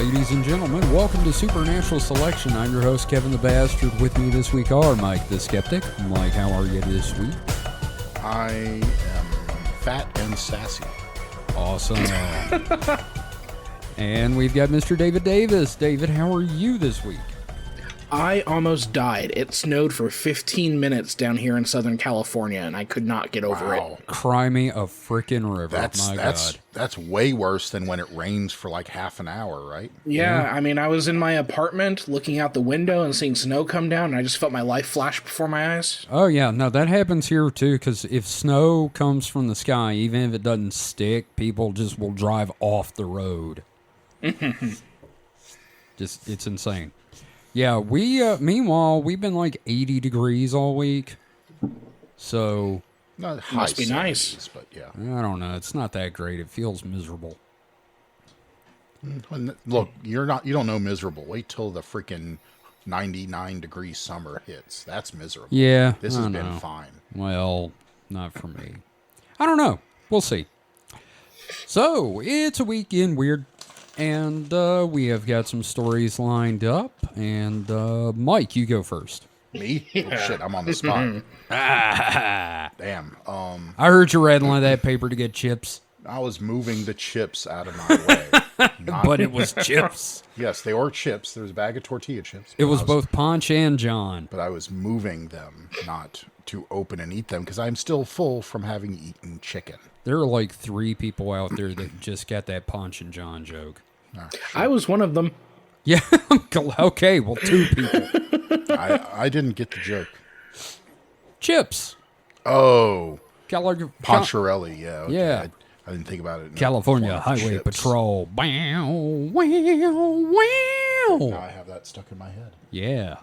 ladies and gentlemen. Welcome to Supernatural Selection. I'm your host, Kevin the Bastard. With me this week are Mike the Skeptic. Mike, how are you this week? I am fat and sassy. Awesome. And we've got Mr. David Davis. David, how are you this week? I almost died. It snowed for 15 minutes down here in Southern California, and I could not get over it. Cry me a frickin' river. God. That's way worse than when it rains for like half an hour, right? Yeah, I mean, I was in my apartment looking out the window and seeing snow come down, and I just felt my life flash before my eyes. Oh, yeah. No, that happens here, too, because if snow comes from the sky, even if it doesn't stick, people just will drive off the road. It's insane. Yeah, meanwhile, we've been like 80 degrees all week. So. Not high must be 70s, nice. But yeah. I don't know. It's not that great. It feels miserable. Look, you don't know miserable. Wait till the freaking 99-degree summer hits. That's miserable. Yeah. This has been fine. Well, not for me. I don't know. We'll see. So, it's a weekend weird. And we have got some stories lined up. And Mike, you go first. Me? Oh, shit, I'm on the spot. Damn. I heard you rattling that paper to get chips. I was moving the chips out of my way. But it was chips. Yes, they were chips. There was a bag of tortilla chips. It was both Ponch and John. But I was moving them, not to open and eat them, because I'm still full from having eaten chicken. There are like 3 people out there that just got that Ponch and John joke. Oh, I was one of them. Yeah, okay, well, 2 people. I didn't get the joke. Chips. Oh. Poncherelli, yeah. Okay. Yeah. I didn't think about it. California Highway Patrol. Wow, wow, wow. Now I have that stuck in my head. Yeah.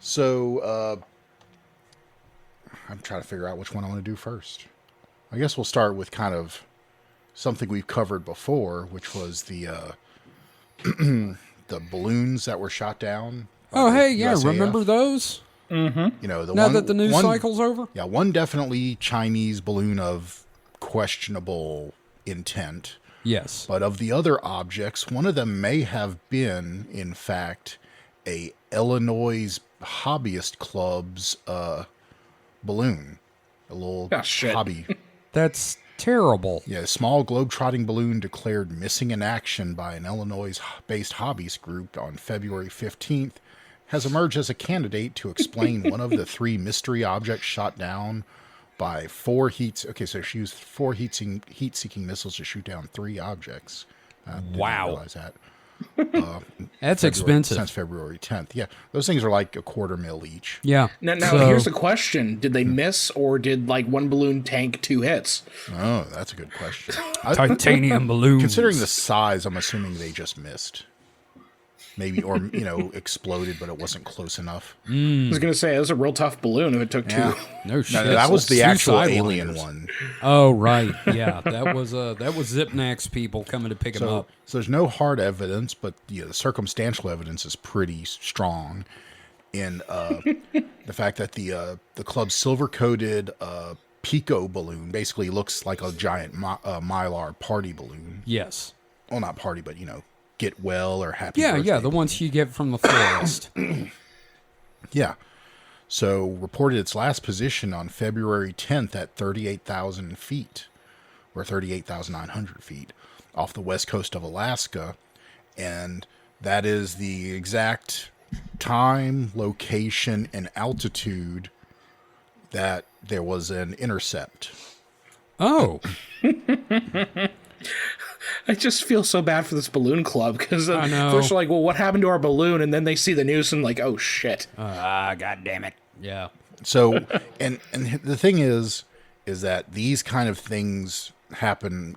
So, I'm trying to figure out which one I want to do first. I guess we'll start with kind of something we've covered before, which was the the balloons that were shot down. Oh, hey, yeah, USAF. Remember those? Mm-hmm. You know, now that the news cycle's over? Yeah, one definitely Chinese balloon of questionable intent. Yes. But of the other objects, one of them may have been, in fact, a Illinois Hobbyist Club's balloon. A little hobby. That's terrible. Yeah, a small globe-trotting balloon declared missing in action by an Illinois-based hobbyist group on February 15th has emerged as a candidate to explain one of the 3 mystery objects shot down by 4 heats. Okay, so she used 4 heat-seeking missiles to shoot down 3 objects. Wow. Didn't realize that. That's expensive. Since February 10th. Yeah, those things are like $250,000 each. Yeah. Now here's the question. Did they miss, or did like one balloon tank 2 hits? Oh, that's a good question. Titanium balloons. Considering the size, I'm assuming they just missed. Maybe, or, exploded, but it wasn't close enough. I was going to say, it was a real tough balloon if it took 2. No shit. No, that was the actual alien one. Oh, right. Yeah, that was Zipnax people coming to pick him up. So there's no hard evidence, but the circumstantial evidence is pretty strong in the fact that the club's silver-coated Pico balloon basically looks like a giant Mylar party balloon. Yes. Well, not party, but, get well or happy birthday. Yeah, the ones you get from the florist. Yeah. So reported its last position on February 10th at 38,000 feet, or 38,900 feet, off the west coast of Alaska. And that is the exact time, location, and altitude that there was an intercept. Oh. I just feel so bad for this balloon club, because first they're like, well, what happened to our balloon? And then they see the news and like, oh, shit. God damn it. Yeah. So, and the thing is that these kind of things happen,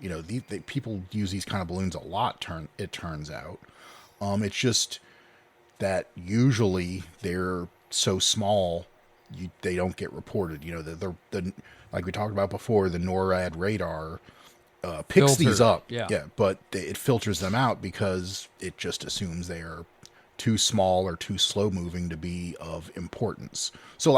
people use these kind of balloons a lot, it turns out. It's just that usually they're so small, they don't get reported. The like we talked about before, the NORAD radar picks these up, but it filters them out because it just assumes they are too small or too slow moving to be of importance. So,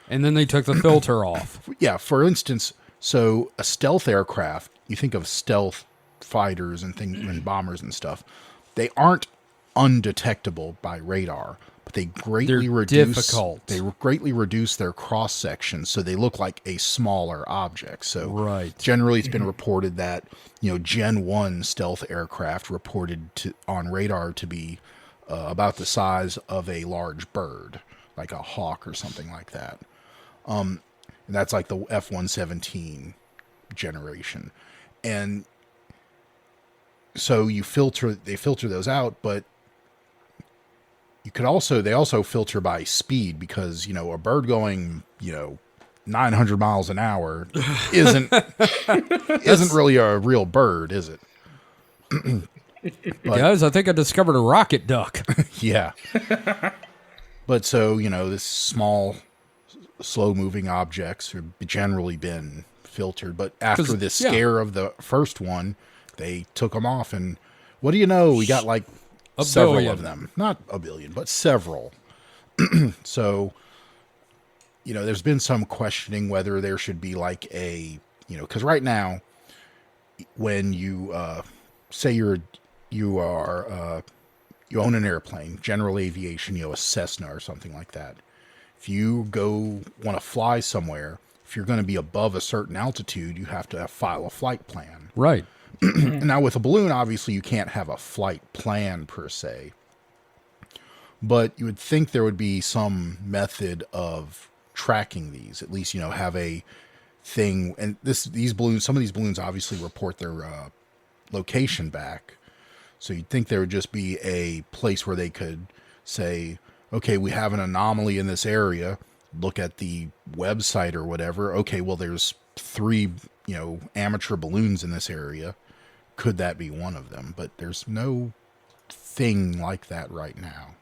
and then they took the filter off. Yeah, for instance, So a stealth aircraft, you think of stealth fighters and things and bombers and stuff, they aren't undetectable by radar, but they greatly They're reduce difficult. they greatly reduce their cross section so they look like a smaller object. So Right. generally it's been reported that, Gen 1 stealth aircraft reported on radar to be about the size of a large bird, like a hawk or something like that. And that's like the F-117 generation. And so they filter those out, but they also filter by speed because, a bird going, 900 miles an hour isn't really a real bird, is it? Guys, I think I discovered a rocket duck. Yeah. But so, this small, slow-moving objects have generally been filtered. But after the scare of the first one, they took them off. And what do you know? We got like several billion of them. Not a billion, but several. So, there's been some questioning whether there should be like because right now, when you say you own an airplane, General Aviation, a Cessna or something like that. If you want to fly somewhere, if you're going to be above a certain altitude, you have to file a flight plan. Right. Now with a balloon, obviously you can't have a flight plan per se, but you would think there would be some method of tracking these, at least, have a thing. And some of these balloons obviously report their location back. So you'd think there would just be a place where they could say, okay, we have an anomaly in this area. Look at the website or whatever. Okay, well, there's 3, amateur balloons in this area. Could that be one of them? But there's no thing like that right now.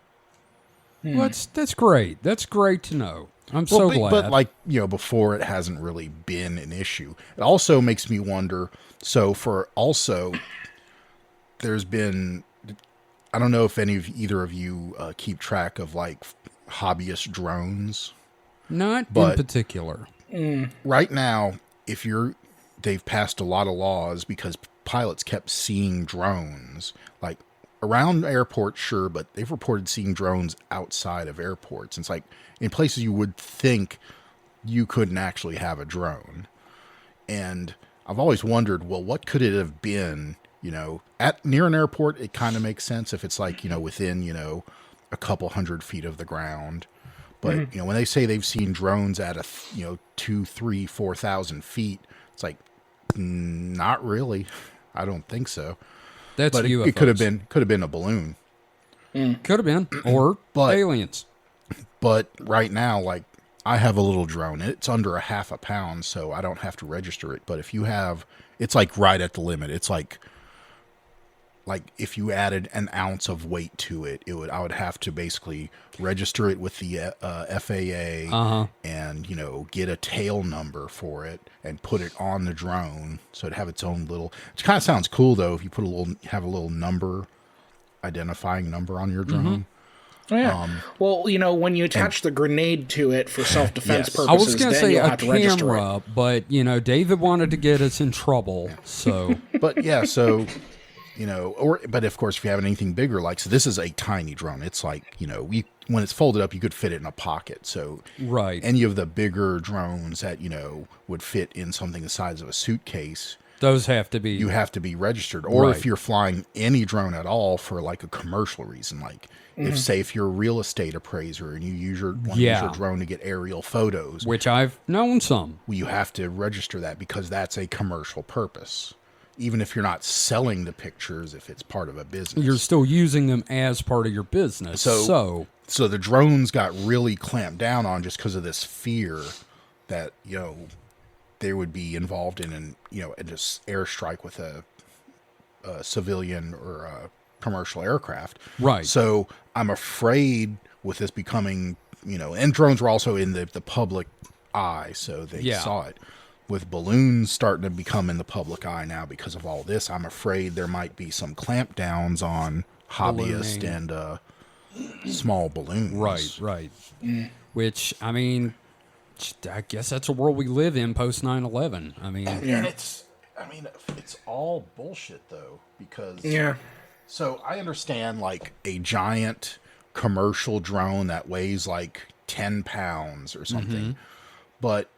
Well, that's great. That's great to know. I'm so glad. But before it hasn't really been an issue. It also makes me wonder. So there's been, I don't know if either of you keep track of like hobbyist drones. Not in particular. Right now, they've passed a lot of laws because pilots kept seeing drones like around airports, sure, but they've reported seeing drones outside of airports. It's like in places you would think you couldn't actually have a drone. And I've always wondered, well, what could it have been? Near an airport, it kind of makes sense if it's like, within, a couple 100 feet of the ground. But, when they say they've seen drones at 2, 3, 4,000 feet, it's like, not really. I don't think so. That's but UFOs. It could have been a balloon. Could have been. Or aliens. But right now, like, I have a little drone. It's under a half a pound, so I don't have to register it. But if you have, it's like right at the limit. It's like if you added an ounce of weight to it, I would have to basically register it with the FAA and, get a tail number for it and put it on the drone. So it'd have its own little, it kind of sounds cool though. If you have a little number, identifying number on your drone. Oh, yeah. Well, when you attach the grenade to it for self-defense purposes, I was going to say you'll a have to register camera, it. but, David wanted to get us in trouble, so. But yeah, so, but of course, if you have anything bigger, so this is a tiny drone. It's like, when it's folded up, you could fit it in a pocket. So right. Any of the bigger drones that, would fit in something the size of a suitcase, those have to be. You have to be registered. Or if you're flying any drone at all for like a commercial reason, like if you're a real estate appraiser and you use your drone to get aerial photos, which I've known some, you have to register that because that's a commercial purpose. Even if you're not selling the pictures, if it's part of a business, you're still using them as part of your business. So the drones got really clamped down on just because of this fear that they would be involved in a just airstrike with a civilian or a commercial aircraft. Right. So I'm afraid with this becoming, and drones were also in the public eye, so they saw it. With balloons starting to become in the public eye now because of all this, I'm afraid there might be some clampdowns on hobbyists and small balloons. Right. Which, I mean, I guess that's a world we live in post 9/11. I mean, And it's all bullshit though, because Yeah. so I understand like a giant commercial drone that weighs like 10 pounds or something, but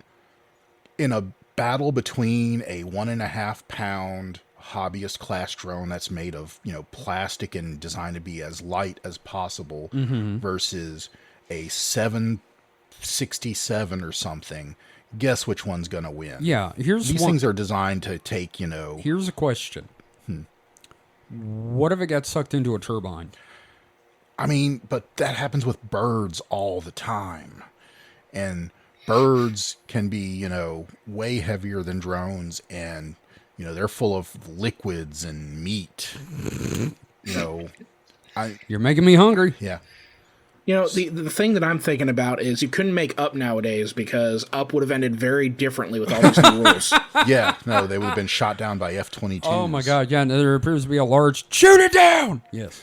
in a battle between a 1.5 pound hobbyist class drone that's made of, plastic and designed to be as light as possible versus a 767 or something, guess which one's going to win? yeah. These things are designed to take, Here's a question. What if it got sucked into a turbine? I mean, but that happens with birds all the time. And birds can be, way heavier than drones, and, they're full of liquids and meat. You're making me hungry. Yeah. The thing that I'm thinking about is you couldn't make Up nowadays because Up would have ended very differently with all these new rules. Yeah, no, they would have been shot down by F-22s. Oh my God! Yeah, there appears to be a large shoot it down. Yes.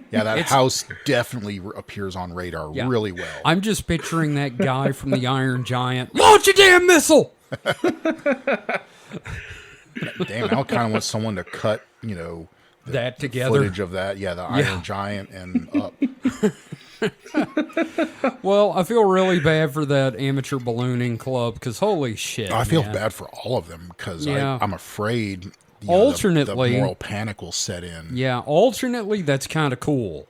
Yeah, that house definitely appears on radar Yeah. really well. I'm just picturing that guy from the Iron Giant. Launch a damn missile! Damn, I kind of want someone to cut, That together. footage of that. Yeah, the Iron Giant and Up. Well, I feel really bad for that amateur ballooning club because holy shit. I feel man. bad for all of them because Yeah. I'm afraid Alternately- the moral panic will set in. Yeah, alternately, that's kind of cool.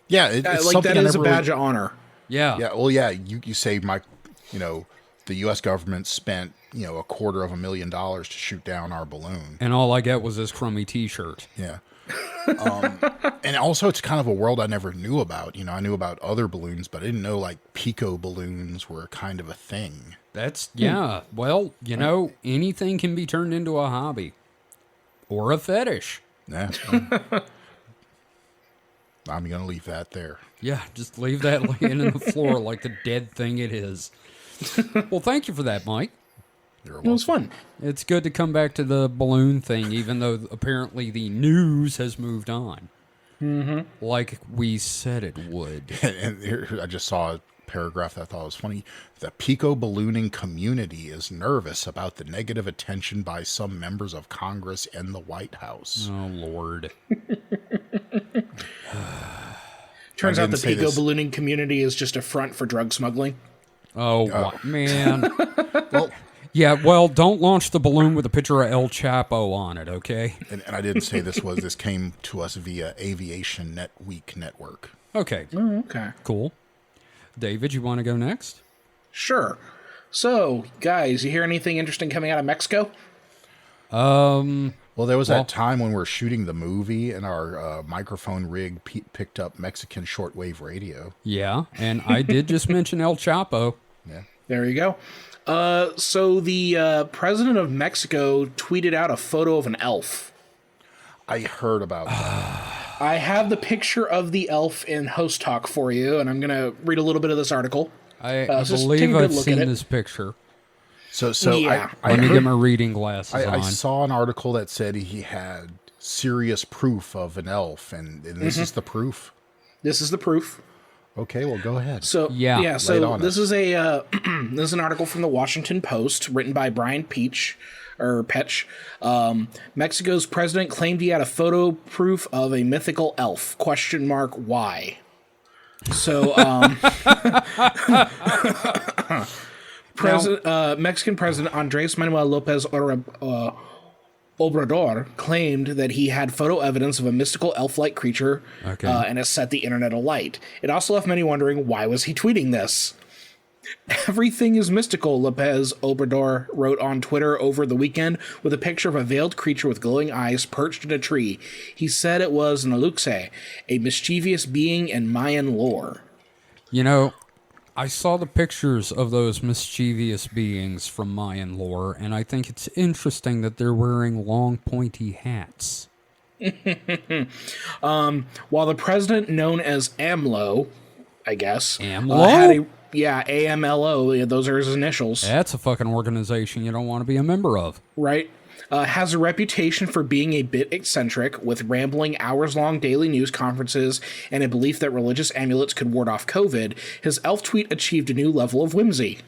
Yeah, it's Like something that I is a never really- badge of honor. Yeah. Yeah, well, yeah, you say the U.S. government spent, $250,000 to shoot down our balloon. And all I get was this crummy T-shirt. Yeah. And also it's kind of a world I never knew about. I knew about other balloons, but I didn't know like pico balloons were kind of a thing. That's, yeah. Well, anything can be turned into a hobby. Or a fetish. Yeah. I'm going to leave that there. Yeah, just leave that laying in the floor like the dead thing it is. Well, thank you for that, Mike. You're It was fun. It's good to come back to the balloon thing, even though apparently the news has moved on. Mm-hmm. Like we said it would. And here, I just saw a paragraph that I thought was funny. The pico ballooning community is nervous about the negative attention by some members of Congress and the White House. Oh, Lord. Turns I out the didn't say pico this. ballooning community is just a front for drug smuggling. Oh, man. Well, Yeah, well, don't launch the balloon with a picture of El Chapo on it, okay? and I didn't say this came to us via Aviation Week Network. Okay, Oh, okay. cool. David, you want to go next? Sure. So, guys, you hear anything interesting coming out of Mexico? Well, there was that time when we were shooting the movie and our microphone rig picked up Mexican shortwave radio. Yeah, and I did just mention El Chapo. Yeah. There you go. So the president of Mexico tweeted out a photo of an elf. I heard about that. I have the picture of the elf in Host Talk for you, and I'm going to read a little bit of this article. I just take believe a good I've look at seen it. this picture. So Yeah. I Let me heard- get my reading glasses I on. saw an article that said he had serious proof of an elf, and this is the proof. This is the proof. Okay, well, go ahead. So Yeah. Lay it so on this us. is a this is an article from the Washington Post written by Brian Petch. Mexico's president claimed he had a photo proof of a mythical elf. ? Why? So Mexican President Andres Manuel Lopez Obrador claimed that he had photo evidence of a mystical elf-like creature Okay. and has set the internet alight. It also left many wondering, why was he tweeting this? Everything is mystical, Lopez Obrador wrote on Twitter over the weekend with a picture of a veiled creature with glowing eyes perched in a tree. He said it was an aluxe, a mischievous being in Mayan lore. I saw the pictures of those mischievous beings from Mayan lore, and I think it's interesting that they're wearing long, pointy hats. While the president, known as AMLO, I guess, AMLO? AMLO, those are his initials, That's a fucking organization you don't want to be a member of. right? Has a reputation for being a bit eccentric, with rambling hours-long daily news conferences and a belief that religious amulets could ward off COVID. His elf tweet achieved a new level of whimsy.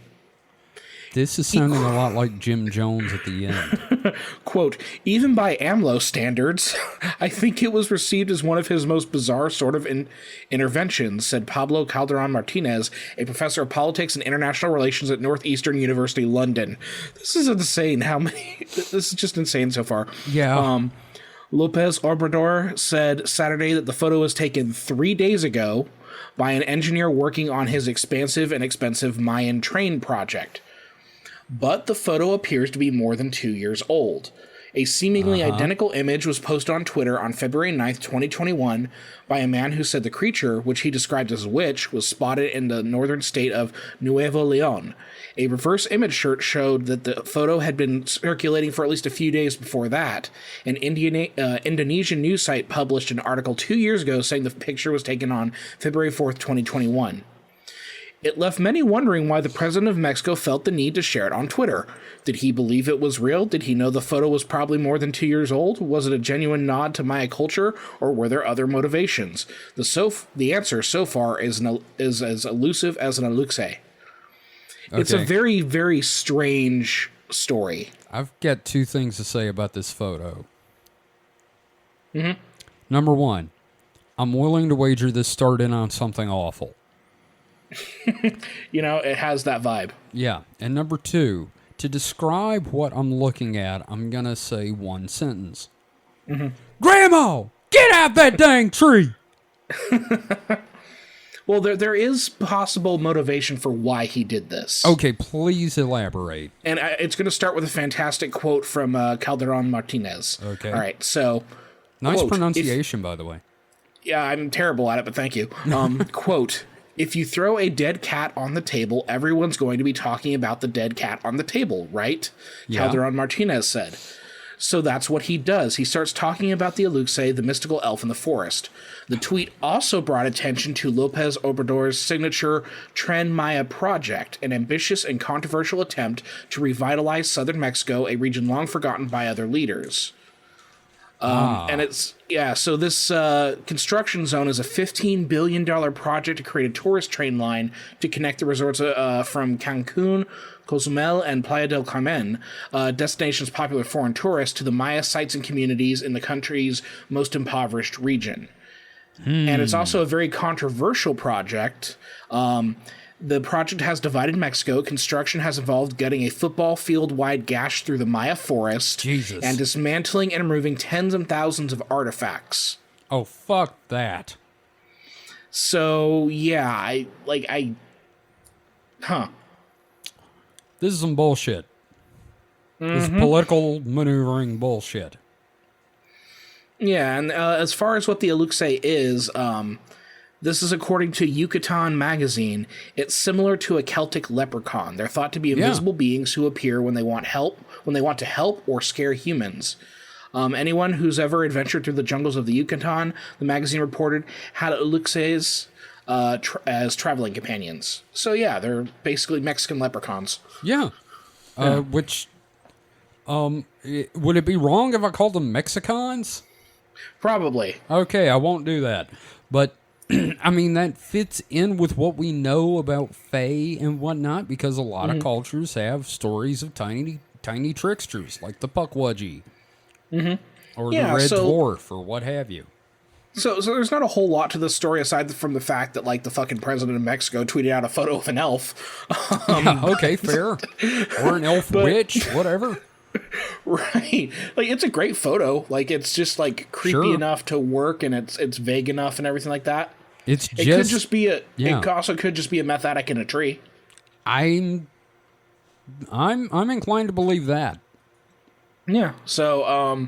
This is sounding a lot like Jim Jones at the end. Quote, even by AMLO standards, I think it was received as one of his most bizarre sort of interventions, said Pablo Calderon Martinez, a professor of politics and international relations at Northeastern University, London. This is insane how many... This is just insane so far. Yeah. Lopez Obrador said Saturday that the photo was taken 3 days ago by an engineer working on his expansive and expensive Mayan train project. But the photo appears to be more than 2 years old. A seemingly identical image was posted on Twitter on February 9th, 2021, by a man who said the creature, which he described as a witch, was spotted in the northern state of Nuevo Leon. A reverse image showed that the photo had been circulating for at least a few days before that. An Indonesian news site published an article 2 years ago saying the picture was taken on February 4th, 2021. It left many wondering why the president of Mexico felt the need to share it on Twitter. Did he believe it was real? Did he know the photo was probably more than 2 years old? Was it a genuine nod to Maya culture, or were there other motivations? The answer so far is as elusive as an eluxe. Okay. It's a very, very strange story. I've got two things to say about this photo. Number one, I'm willing to wager this started on something awful. It has that vibe. Yeah. And number two, to describe what I'm looking at, I'm going to say one sentence. Grandma, get out that dang tree! Well, there is possible motivation for why he did this. Okay, please elaborate. And it's going to start with a fantastic quote from Calderon Martinez. Okay. All right, so... Nice quote, pronunciation, by the way. Yeah, I'm terrible at it, but thank you. Quote, if you throw a dead cat on the table, everyone's going to be talking about the dead cat on the table, right? Yeah. Calderon Martinez said. So that's what he does. He starts talking about the eluxe, the mystical elf in the forest. The tweet also brought attention to Lopez Obrador's signature Tren Maya project, an ambitious and controversial attempt to revitalize southern Mexico, a region long forgotten by other leaders. And so this construction zone is a $15 billion project to create a tourist train line to connect the resorts from Cancun, Cozumel, and Playa del Carmen, destinations popular foreign tourists, to the Maya sites and communities in the country's most impoverished region. And it's also a very controversial project. The project has divided Mexico. Construction has involved gutting a football field-wide gash through the Maya forest and dismantling and removing tens of thousands of artifacts. Oh, fuck that. So, yeah, This is some bullshit. This is political maneuvering bullshit. Yeah, and as far as what the eluxe is, this is according to Yucatan magazine. It's similar to a Celtic leprechaun. They're thought to be invisible beings who appear when they want to help or scare humans. Anyone who's ever adventured through the jungles of the Yucatan, the magazine reported, had eluxes as traveling companions. So yeah, they're basically Mexican leprechauns. Yeah. Would it be wrong if I called them Mexicans? Probably. Okay, I won't do that. But I mean, that fits in with what we know about Fae and whatnot, because a lot of cultures have stories of tiny tricksters, like the Puckwudgie, or the Red Dwarf, or what have you. So there's not a whole lot to this story aside from the fact that, like, the fucking president of Mexico tweeted out a photo of an elf. Okay, fair. Or an elf witch, whatever. Right. Like, it's a great photo. Like, it's just, like, creepy enough to work, and it's vague enough and everything like that. It could just be it also could just be a meth addict in a tree. I'm inclined to believe that. Yeah. So,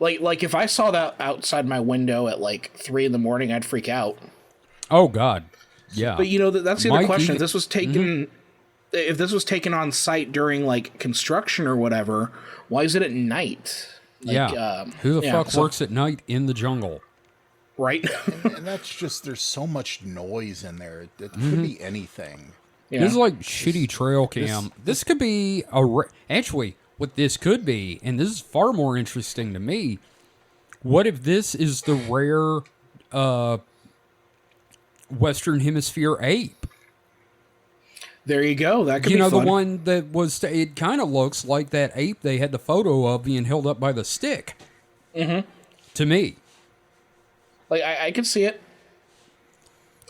like if I saw that outside my window at like 3 a.m, I'd freak out. Oh God. Yeah. But that's the other question. If this was taken, if this was taken on site during like construction or whatever, why is it at night? Like, who the fuck works at night in the jungle? Right. and that's just, there's so much noise in there. It could be anything. Yeah. This is like shitty trail cam. This could be actually, what this could be, and this is far more interesting to me, what if this is the rare Western Hemisphere ape? There you go. That could You be know, fun. the one that was, it kind of looks like that ape they had the photo of being held up by the stick. Mm-hmm. To me. Like, I could see it.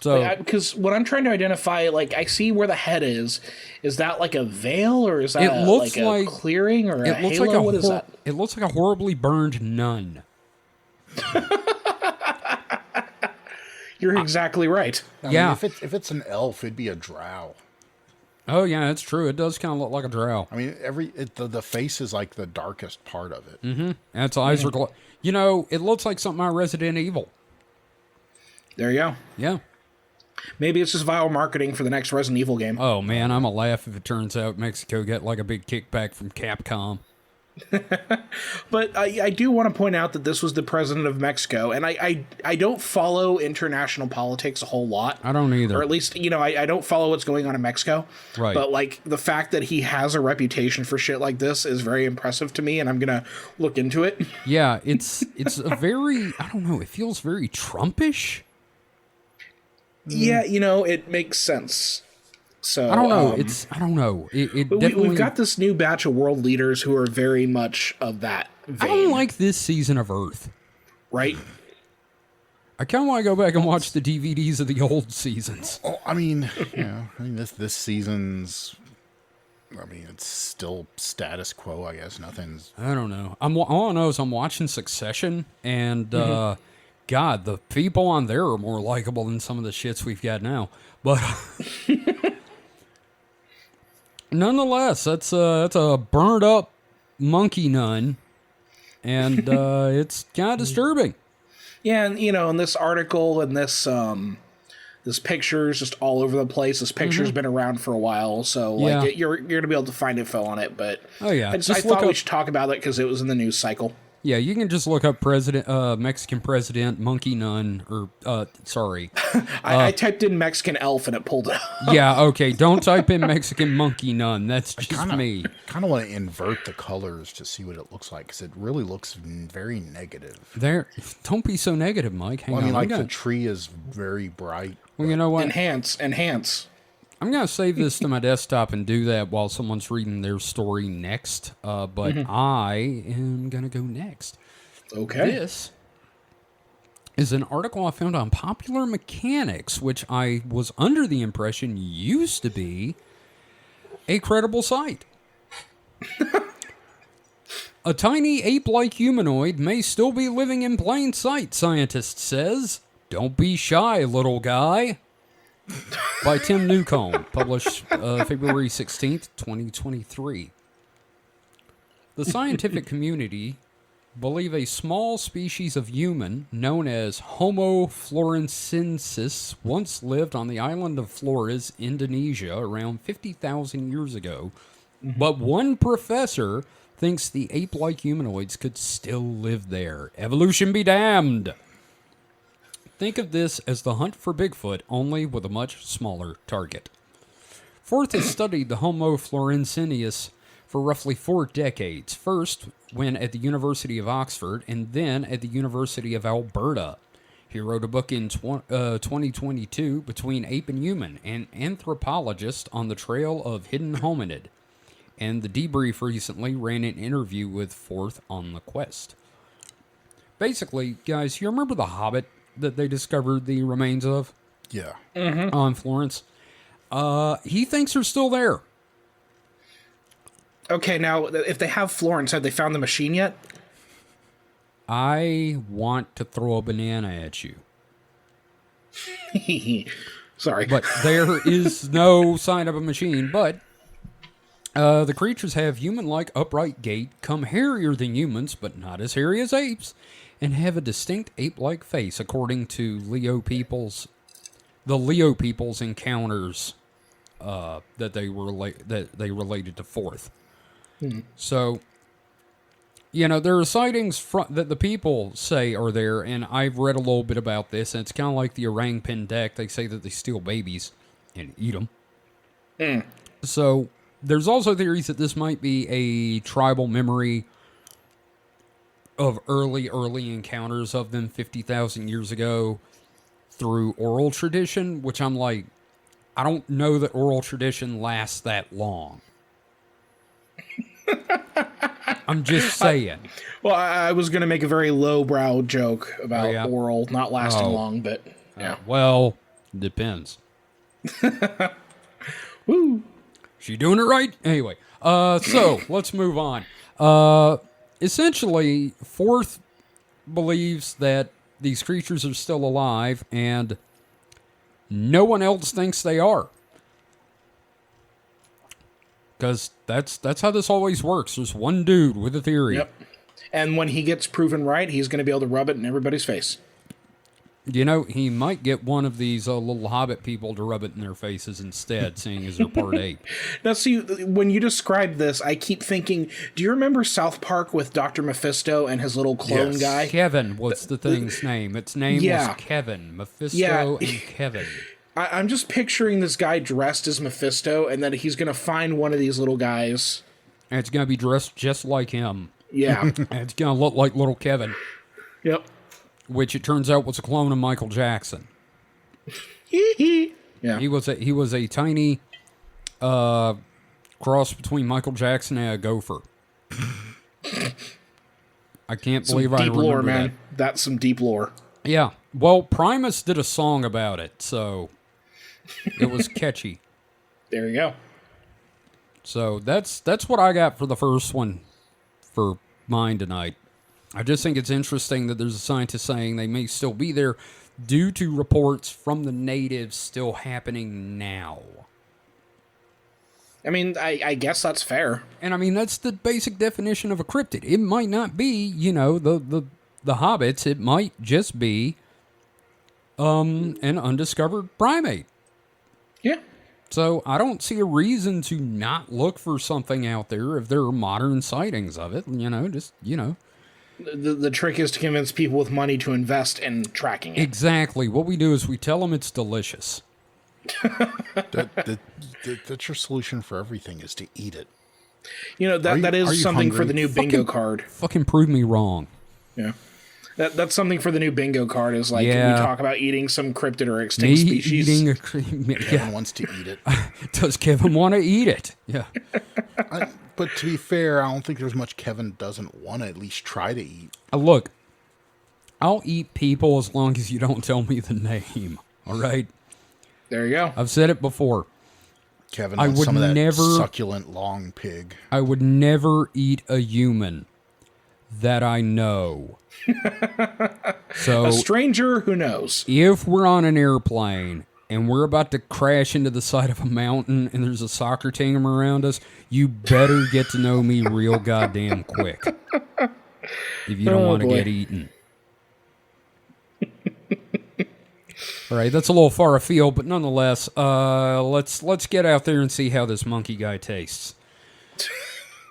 So, Because when I'm trying to identify, like, I see where the head is. Is that like a veil, or is that it looks like a clearing, or a it looks halo? like What is that? it looks like a horribly burned nun. You're exactly right. I mean, Yeah. if it's an elf, it'd be a drow. Oh, yeah, that's true. It does kind of look like a drow. I mean, the face is like the darkest part of it. And its eyes are you know, it looks like something out of Resident Evil. There you go. Yeah. Maybe it's just vile marketing for the next Resident Evil game. Oh, man, I'm a laugh if it turns out Mexico got like a big kickback from Capcom. But I do want to point out that this was the president of Mexico, and I don't follow international politics a whole lot. I don't either. Or at least, I don't follow what's going on in Mexico. Right. But, like, the fact that he has a reputation for shit like this is very impressive to me, and I'm going to look into it. Yeah, it's a very, I don't know, it feels very Trumpish. Yeah, it makes sense. So I don't know. I don't know. It definitely. we've got this new batch of world leaders who are very much of that vein. I don't like this season of Earth. Right? I kind of want to go back and watch the DVDs of the old seasons. Oh, I mean, this season's. I mean, it's still status quo. I guess nothing's. I don't know. All I know is I'm watching Succession, and God, the people on there are more likable than some of the shits we've got now. But nonetheless, that's a burned up monkey nun, and it's kind of disturbing. Yeah, and in this article and this picture is just all over the place. This picture's been around for a while, so like you're gonna be able to find info on it. But Oh, yeah. I Just thought look we up- should talk about it because it was in the news cycle. Yeah, you can just look up Mexican president monkey nun, or sorry. I typed in Mexican elf and it pulled it up. Yeah, okay. Don't type in Mexican monkey nun. That's just me. Kind of want to invert the colors to see what it looks like because it really looks very negative. There, don't be so negative, Mike. Hang Well, I mean, on. like the tree is very bright. Well, you know what? Enhance. I'm going to save this to my desktop and do that while someone's reading their story next. But I am going to go next. Okay. This is an article I found on Popular Mechanics, which I was under the impression used to be a credible site. A tiny ape-like humanoid may still be living in plain sight, scientist says. Don't be shy, little guy. By Tim Newcomb, published February 16th, 2023. The scientific community believe a small species of human known as Homo florensinensis once lived on the island of Flores, Indonesia, around 50,000 years ago. But one professor thinks the ape-like humanoids could still live there. Evolution be damned! Think of this as the hunt for Bigfoot, only with a much smaller target. Forth has studied the Homo florensinensis for roughly 4 decades, first when at the University of Oxford and then at the University of Alberta. He wrote a book in 2022, Between Ape and Human, an anthropologist on the trail of hidden hominid. And The Debrief recently ran an interview with Forth on the quest. Basically, guys, you remember The Hobbit that they discovered the remains of Yeah. on Florence? He thinks they're still there. Okay, now, if they have Florence, have they found the machine yet? I want to throw a banana at you. Sorry. But there is no sign of a machine. But the creatures have human-like upright gait, come hairier than humans, but not as hairy as apes, and have a distinct ape-like face, according to the Leo People's encounters that they related to Forth. So, there are sightings that the people say are there, and I've read a little bit about this, and it's kind of like the orang pendek. They say that they steal babies and eat them. So, there's also theories that this might be a tribal memory of early encounters of them 50,000 years ago through oral tradition, which I'm like, I don't know that oral tradition lasts that long. I'm just saying. Well, I was going to make a very lowbrow joke about yeah. oral not lasting Oh. long, but yeah. Well, depends. Woo. She doing it right? Anyway, so let's move on. Essentially, Fourth believes that these creatures are still alive, and no one else thinks they are. Because that's how this always works. There's one dude with a theory. Yep. And when he gets proven right, he's going to be able to rub it in everybody's face. You know, he might get one of these little hobbit people to rub it in their faces instead, seeing as they're part ape. Now, see, when you describe this, I keep thinking, do you remember South Park with Dr. Mephisto and his little clone Yes. guy? Kevin was the thing's name. Its name Yeah. was Kevin. Mephisto Yeah. and Kevin. I'm just picturing this guy dressed as Mephisto, and then he's going to find one of these little guys. And it's going to be dressed just like him. Yeah. And it's going to look like little Kevin, Yep. which it turns out was a clone of Michael Jackson. Yeah. He was a tiny cross between Michael Jackson and a gopher. I can't Some believe I deep remember lore, that. man. That's some deep lore. Yeah. Well, Primus did a song about it, so it was catchy. There you go. So that's what I got for the first one for mine tonight. I just think it's interesting that there's a scientist saying they may still be there due to reports from the natives still happening now. I mean, I guess that's fair. And I mean, that's the basic definition of a cryptid. It might not be, you know, the hobbits. It might just be an undiscovered primate. Yeah. So I don't see a reason to not look for something out there if there are modern sightings of it. You know, just, you know. The trick is to convince people with money to invest in tracking it. Exactly. What we do is we tell them it's delicious. That's your solution for everything is to eat it. You know, that Are you is something for hungry? the new bingo card. Fucking prove me wrong. Yeah. That's something for the new bingo card is like Yeah. we talk about eating some cryptid or extinct species. Eating a cream. Kevin Yeah. wants to eat it. Does Kevin want to eat it? Yeah. But to be fair, I don't think there's much Kevin doesn't want to at least try to eat. Look, I'll eat people as long as you don't tell me the name. All right? There you go. I've said it before. Kevin I wants would some of that never- succulent long pig. I would never eat a human that I know. So A stranger who knows. if we're on an airplane and we're about to crash into the side of a mountain and there's a soccer team around us, you better get to know me real goddamn quick. If you don't Oh, want to boy. get eaten. All right, that's a little far afield, but nonetheless, let's get out there and see how this monkey guy tastes.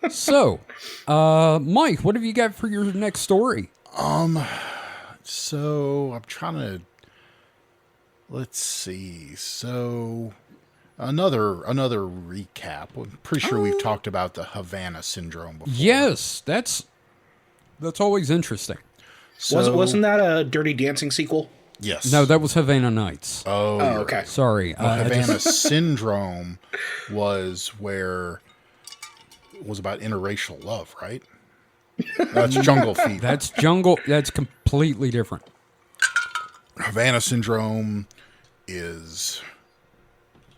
So, Mike, what have you got for your next story? So I'm trying to. Let's see. So another recap. I'm pretty sure we've talked about the Havana syndrome before. Yes, that's always interesting. So, Wasn't that a Dirty Dancing sequel? Yes. No, that was Havana Nights. Oh, Oh, you're okay. right. Sorry, Havana syndrome was about interracial love, right? That's jungle fever. That's jungle. That's completely different. Havana syndrome is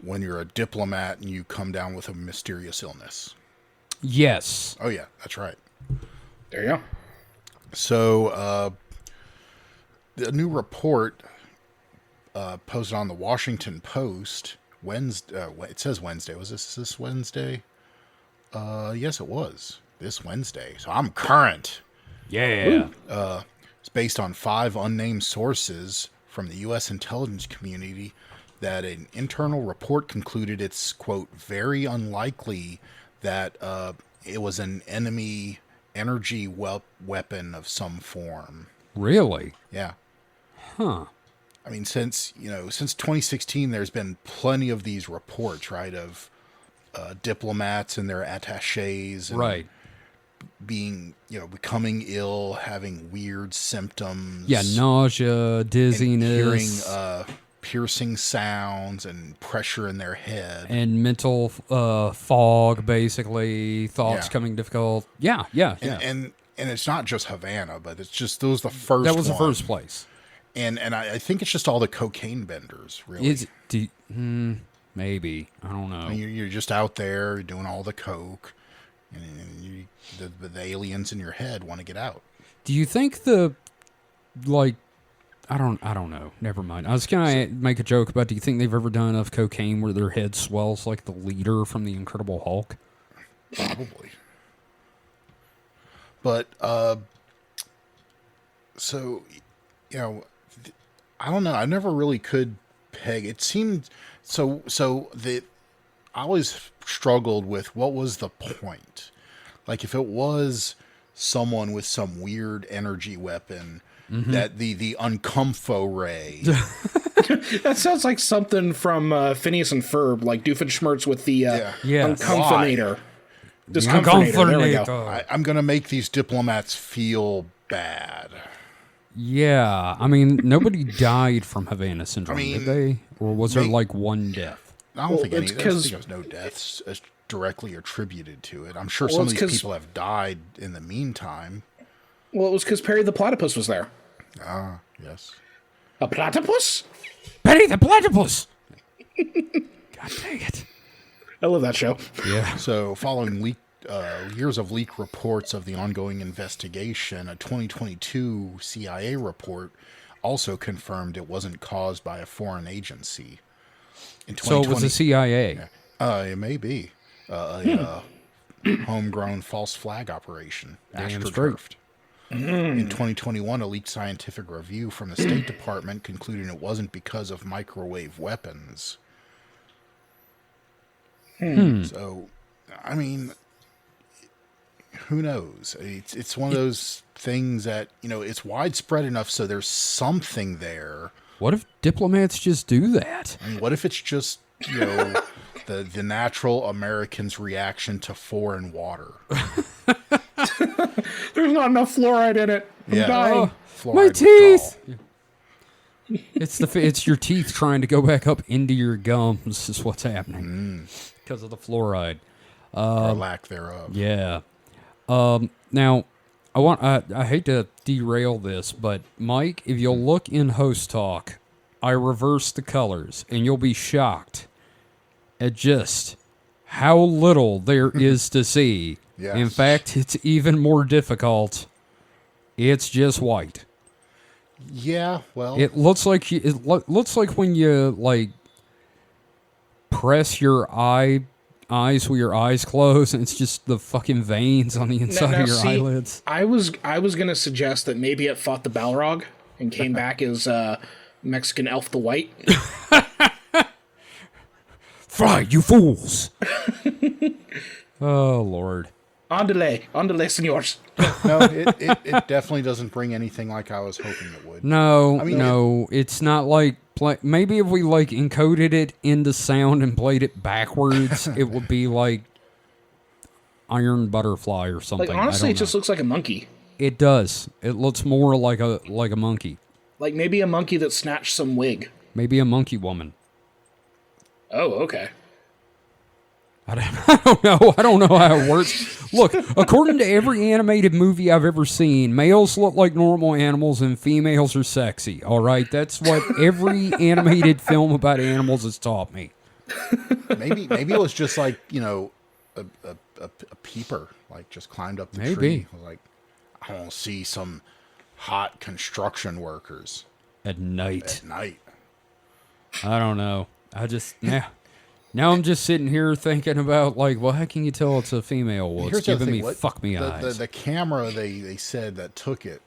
when you're a diplomat and you come down with a mysterious illness. Yes. Oh yeah, that's right. There you go. So the new report posted on the Washington Post Wednesday. It says Wednesday. Was this Wednesday? Yes, it was this Wednesday. So I'm current. Yeah. It's based on 5 unnamed sources from the U.S. intelligence community that an internal report concluded it's, quote, very unlikely that it was an enemy energy weapon of some form. Really? Yeah. Huh. I mean, since 2016, there's been plenty of these reports, right, of diplomats and their attaches and Right. being, becoming ill, having weird symptoms. Yeah, nausea, and dizziness. hearing piercing sounds and pressure in their head. And mental fog, basically, thoughts Yeah. coming difficult. Yeah. And it's not just Havana, but it's just those the first. That was the one. first place. And I think it's just all the cocaine benders, really. Maybe. I don't know. I mean, you're just out there you're doing all the coke, and the aliens in your head want to get out. Do you think I don't know. Never mind. I was gonna make a joke about. Do you think they've ever done enough cocaine where their head swells like the leader from the Incredible Hulk? Probably. But so I don't know. I never really could peg. It seemed so that I always struggled with what was the point. Like if it was someone with some weird energy weapon. That the uncomfo ray. That sounds like something from Phineas and Ferb, like Doofenshmirtz with the Yes. Uncomfinator. Discomfortator. There we go. I'm going to make these diplomats feel bad. Yeah. I mean, nobody died from Havana syndrome, did they? Or was there like one death? I don't think it's there was no deaths directly attributed to it. I'm sure some of these people have died in the meantime. Well, it was because Perry the Platypus was there. Ah, yes. A platypus? Betty the Platypus! God dang it. I love that show. Yeah. So, following years of leak reports of the ongoing investigation, a 2022 CIA report also confirmed it wasn't caused by a foreign agency. So it was the CIA. It may be a homegrown false flag operation, astroturfed. In 2021, a leaked scientific review from the State Department concluded it wasn't because of microwave weapons. So, I mean, who knows? It's one of those things that, it's widespread enough so there's something there. What if diplomats just do that? I mean, what if it's just, the natural American's reaction to foreign water? There's not enough fluoride in it. I'm dying. My teeth! It's your teeth trying to go back up into your gums is what's happening. Because of the fluoride. Or lack thereof. Yeah. Now, I hate to derail this, but Mike, if you'll look in Host Talk, I reversed the colors, and you'll be shocked at just how little there is to see. Yes. In fact, it's even more difficult. It's just white. Yeah, well, It looks like looks like when you press your eyes with your eyes closed, and it's just the fucking veins on the inside of your eyelids. I was gonna suggest that maybe it fought the Balrog and came back as Mexican Elf the White. Fry, you fools! Oh Lord. Andale, senors. no, it definitely doesn't bring anything like I was hoping it would. No, it's not like maybe if we encoded it into sound and played it backwards, it would be like Iron Butterfly or something. Like honestly, it just looks like a monkey. It does. It looks more like a monkey. Like maybe a monkey that snatched some wig. Maybe a monkey woman. Oh, okay. I don't know. I don't know how it works. Look, according to every animated movie I've ever seen, males look like normal animals and females are sexy. All right, that's what every animated film about animals has taught me. Maybe it was just like a peeper, like just climbed up the tree. Like I want to see some hot construction workers at night. I don't know. Now I'm just sitting here thinking about well, how can you tell it's a female? Well, it's giving me fuck me eyes. The camera they said that took it.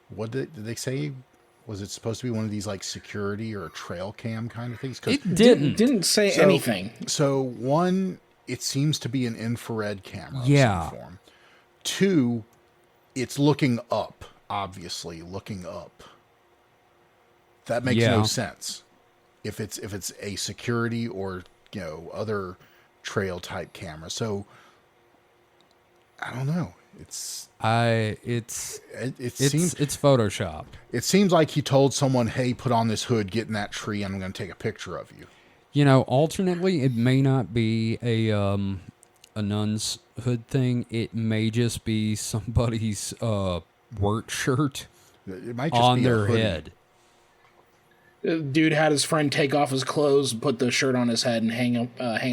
What did they say? Was it supposed to be one of these security or trail cam kind of things? It didn't say anything. So one, it seems to be an infrared camera. Yeah. Of some form. Two, it's looking up. Obviously, looking up. That makes no sense. If it's a security or other trail type camera. So I don't know. It's It's it seems Photoshop. it seems like he told someone, "Hey, put on this hood, get in that tree, and I'm going to take a picture of you." You know, alternately, it may not be a nun's hood thing. It may just be somebody's work shirt It might just on be a their hoodie. head. Dude had his friend take off his clothes, put the shirt on his head, and hang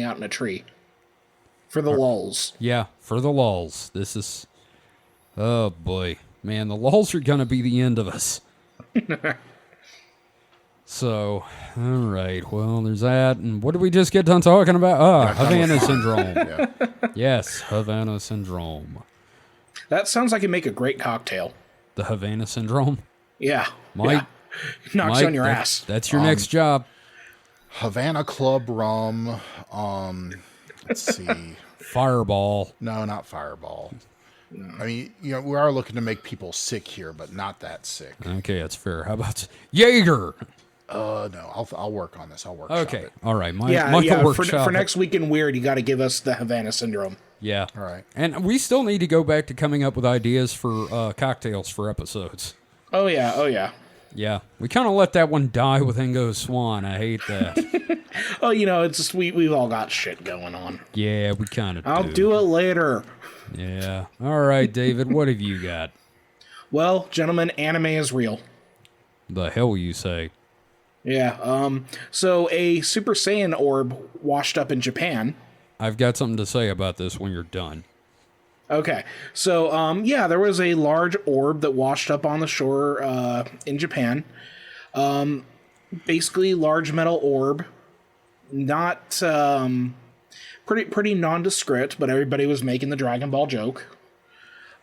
out in a tree for the lulls. Yeah, for the lulls. This is, oh boy, man, the lulls are gonna be the end of us. So, all right. Well, there's that. And what did we just get done talking about? Ah, Havana syndrome. Yeah. Yes, Havana syndrome. That sounds like it'd make a great cocktail. The Havana syndrome. Yeah. Mike, Yeah. Knocks Mike, on your that- ass. That's your next job. Havana Club rum. Let's see. Fireball. No, not Fireball. I mean, we are looking to make people sick here, but not that sick. Okay, that's fair. How about Jaeger? No, I'll work on this. I'll work. Okay, all right. Mike Yeah, will yeah. workshop For it. next week in Weird, you got to give us the Havana syndrome. Yeah. All right. And we still need to go back to coming up with ideas for cocktails for episodes. Oh yeah, oh yeah. Yeah, we kind of let that one die with Ingo Swan. I hate that. Oh, it's just we've all got shit going on. Yeah, we kind of I'll do it later. Yeah. All right, David, what have you got? Well, gentlemen, anime is real. The hell you say? Yeah. So a Super Saiyan orb washed up in Japan. I've got something to say about this when you're done. Okay. So yeah, there was a large orb that washed up on the shore in Japan. Basically, large metal orb. Not pretty nondescript, but everybody was making the Dragon Ball joke.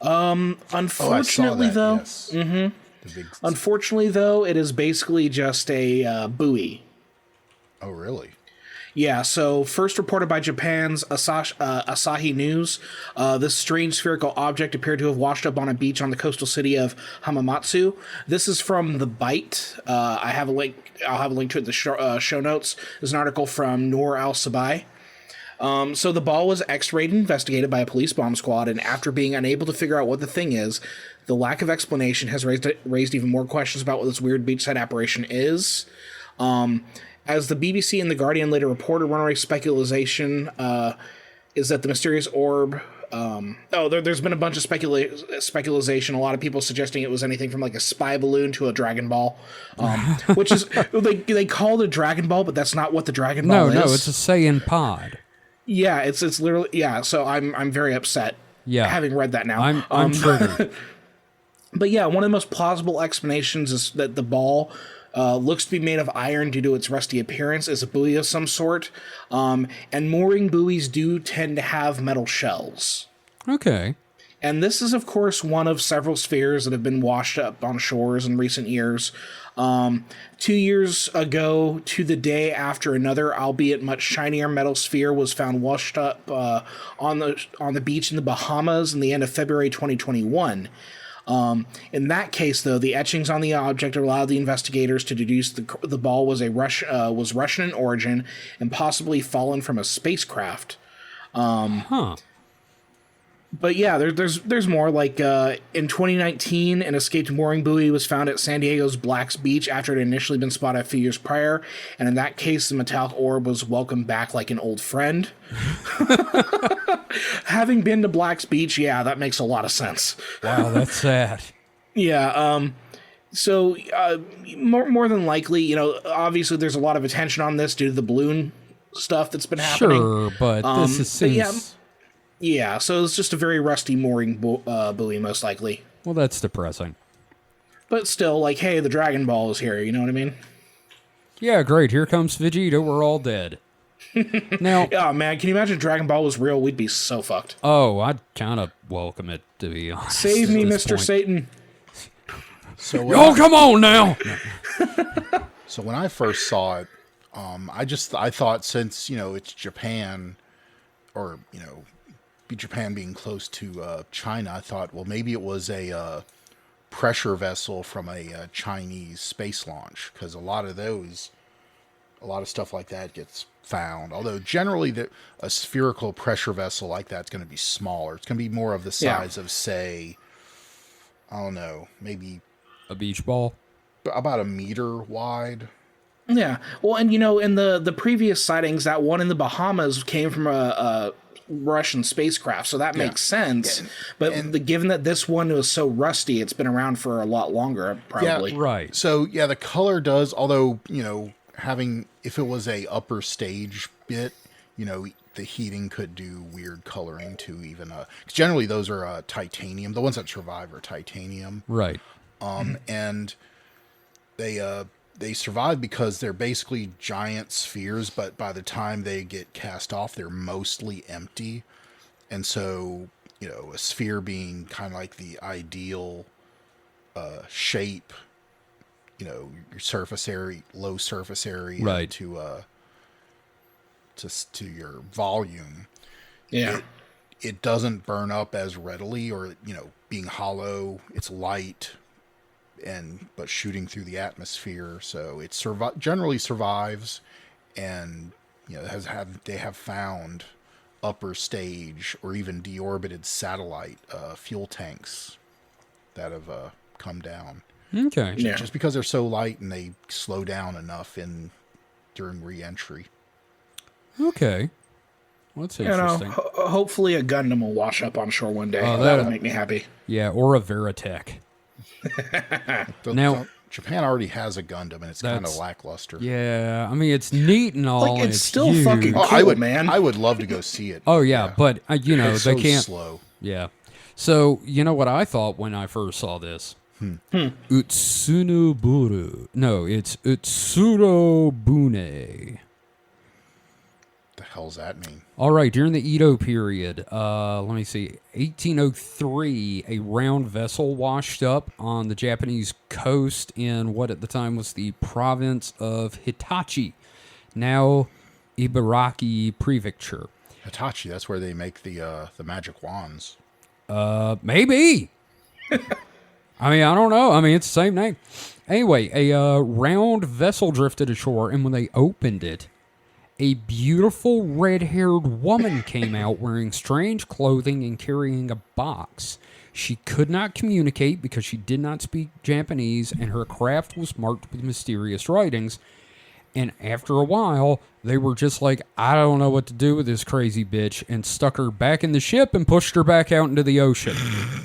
Unfortunately, I saw that, though, yes. The big. unfortunately though, it is basically just a buoy. Oh, really? Yeah, so first reported by Japan's Asahi News, this strange spherical object appeared to have washed up on a beach on the coastal city of Hamamatsu. This is from The Bite. I have a link. I'll have a link to it in the show notes. There's an article from Noor Al-Sabai. So the ball was x-rayed and investigated by a police bomb squad, and after being unable to figure out what the thing is, the lack of explanation has raised even more questions about what this weird beachside apparition is. As the BBC and The Guardian later reported, runaway speculation is that the mysterious orb... there's been a bunch of speculation. A lot of people suggesting it was anything from like a spy balloon to a Dragon Ball, which is... They call it a Dragon Ball, but that's not what the Dragon Ball is. No, it's a Saiyan pod. Yeah, it's literally... Yeah, so I'm very upset having read that now. I'm triggered. But yeah, one of the most plausible explanations is that the ball... looks to be made of iron due to its rusty appearance, is a buoy of some sort. And mooring buoys do tend to have metal shells. Okay. And this is, of course, one of several spheres that have been washed up on shores in recent years. 2 years ago, to the day after, another, albeit much shinier metal sphere was found washed up on the beach in the Bahamas in the end of February 2021. In that case, though, the etchings on the object allowed the investigators to deduce the ball was was Russian in origin and possibly fallen from a spacecraft. But yeah, there's more. Like in 2019, an escaped mooring buoy was found at San Diego's Black's Beach after it had initially been spotted a few years prior, and in that case, the metallic orb was welcomed back like an old friend. Having been to Black's Beach, yeah, that makes a lot of sense. Wow, that's sad. Yeah. So more than likely, obviously there's a lot of attention on this due to the balloon stuff that's been happening. Sure, but this seems... Yeah, so it's just a very rusty mooring buoy, most likely. Well, that's depressing. But still, like, hey, the Dragon Ball is here, you know what I mean? Yeah, great. Here comes Vegeta. We're all dead. Now, Oh, man, can you imagine if Dragon Ball was real? We'd be so fucked. I'd kind of welcome it, to be honest. Save me, at this Mr. point. Satan. So Oh, come on now! So when I first saw it, I thought since it's Japan, or Japan being close to China, I thought, well, maybe it was a pressure vessel from a Chinese space launch, because a lot of those a lot of stuff like that gets found. Although generally, a spherical pressure vessel like that's going to be smaller. It's going to be more of the size of, say, I don't know, maybe A beach ball. about a meter wide. Yeah. Well, and in the previous sightings, that one in the Bahamas came from a Russian spacecraft, so that makes sense. Given that this one was so rusty, it's been around for a lot longer, probably. Yeah, Right. So yeah, the color does. Although if it was a upper stage bit, the heating could do weird coloring too. Even 'cause generally those are titanium. The ones that survive are titanium. Right. And they survive because they're basically giant spheres, but by the time they get cast off, they're mostly empty. And so, a sphere being kind of like the ideal shape, your surface area, low surface area, Right. to your volume. Yeah. It doesn't burn up as readily, or being hollow, it's light, but shooting through the atmosphere, so it generally survives. And they have found upper stage or even deorbited satellite fuel tanks that have come down. Okay. Yeah. Just because they're so light and they slow down enough during re-entry. Okay. Well, that's interesting. Hopefully a Gundam will wash up on shore one day. Oh, That would make me happy. Yeah, or a Veritech. Now- Japan already has a Gundam, and it's kind of That's- lackluster. Yeah, I mean, it's neat and all. Like, and it's still huge. fucking Oh, cool, man. I would love to go see it. Oh, yeah, but, It's they so can't. slow. Yeah. So, you know what I thought when I first saw this? Utsunoburu. No, it's Utsurobune. The hell's that mean? All right, during the Edo period, let me see, 1803, a round vessel washed up on the Japanese coast in what at the time was the province of Hitachi, now Ibaraki Prefecture. Hitachi. That's where they make the magic wands. Maybe. I mean, I don't know. I mean, it's the same name. Anyway, a round vessel drifted ashore, and when they opened it, a beautiful red-haired woman came out wearing strange clothing and carrying a box. She could not communicate because she did not speak Japanese, and her craft was marked with mysterious writings. And after a while, they were just like, I don't know what to do with this crazy bitch, and stuck her back in the ship and pushed her back out into the ocean.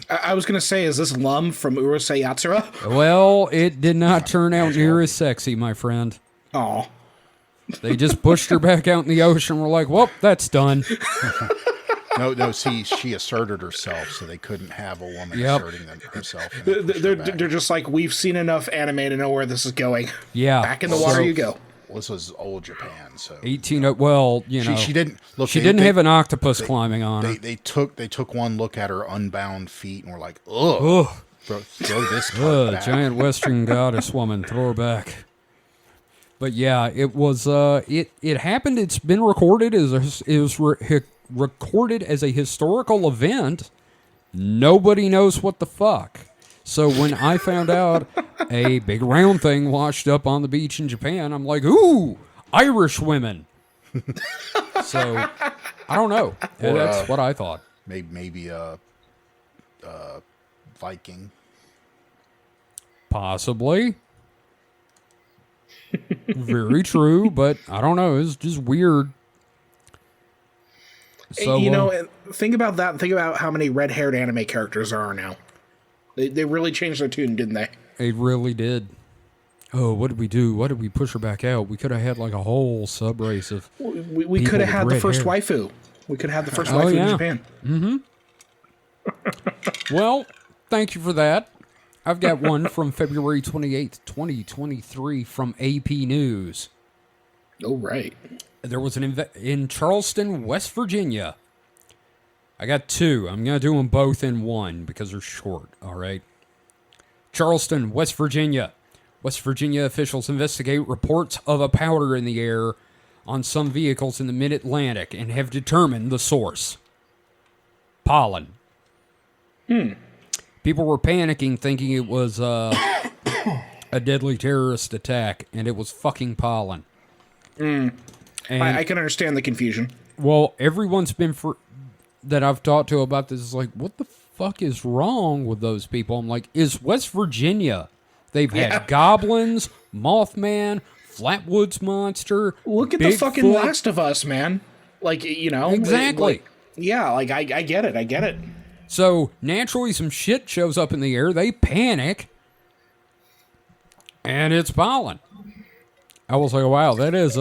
I was going to say, is this Lum from Urusei Yatsura? Well, it did not turn out near as sexy, my friend. Oh. They just pushed her back out in the ocean. We're like, well, that's done. No. See, she asserted herself, so they couldn't have a woman Yep. asserting herself. And they pushed her They're back. just like, we've seen enough anime to know where this is going. Yeah. Back in the water So, you go. Well, this was old Japan, so 18, well, you know. she didn't look. She they- didn't they- have an octopus climbing on her. They took one look at her unbound feet and were like, ugh, Ugh. throw this cunt back. Giant Western goddess woman, throw her back. But yeah, it was. It happened. It's been recorded recorded as a historical event. Nobody knows what the fuck. So when I found out a big round thing washed up on the beach in Japan, I'm like, ooh, Irish women. So I don't know. Or, That's what I thought. Maybe a Viking. Possibly. Very true, but I don't know. It's just weird. So, and think about that. Think about how many red-haired anime characters there are now. They really changed their tune, didn't they? it really did. Oh, what did we do? Why did we push her back out? We could have had like a whole sub race of. We People could have with had the red first hair. waifu. We could have had the first Oh, waifu yeah. in Japan. Well, thank you for that. I've got one from February 28th, 2023 from AP News. Oh, right. There was in Charleston, West Virginia. I got two. I'm going to do them both in one because they're short, all right? Charleston, West Virginia. West Virginia officials investigate reports of a powder in the air on some vehicles in the mid-Atlantic and have determined the source. Pollen. People were panicking thinking it was a deadly terrorist attack, and it was fucking pollen. And I can understand the confusion. well, everyone's been that I've talked to about this is like, what the fuck is wrong with those people? I'm like, is West Virginia? They've had goblins, Mothman, Flatwoods Monster. Look at the fucking Bigfoot. Last of Us, man. Like, you know, Exactly. I get it. I get it. So naturally, some shit shows up in the air. They panic, and it's pollen. I was like, wow, that is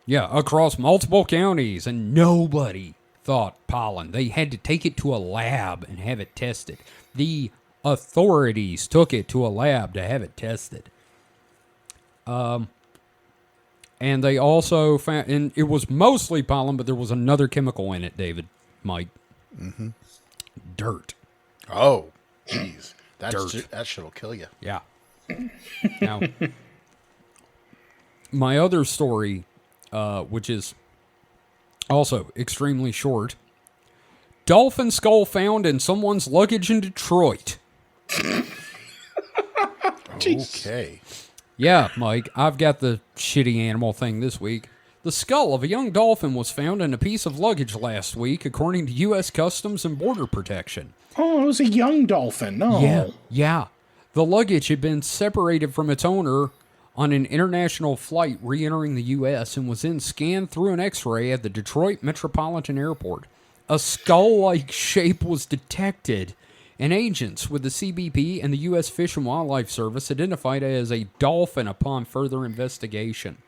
across multiple counties, and nobody thought pollen. They had to take it to a lab and have it tested. The authorities took it to a lab to have it tested. And they also found, and it was mostly pollen, but there was another chemical in it, David, Mike. Mm-hmm. Dirt. Oh, jeez. Dirt. That shit'll kill you. Yeah. Now, my other story, which is also extremely short. Dolphin skull found in someone's luggage in Detroit. Okay. Yeah, Mike, I've got the shitty animal thing this week. The skull of a young dolphin was found in a piece of luggage last week, according to U.S. Customs and Border Protection. Oh, it was a young dolphin. No. Yeah. The luggage had been separated from its owner on an international flight re-entering the U.S. and was then scanned through an X-ray at the Detroit Metropolitan Airport. A skull-like shape was detected, and agents with the CBP and the U.S. Fish and Wildlife Service identified it as a dolphin upon further investigation.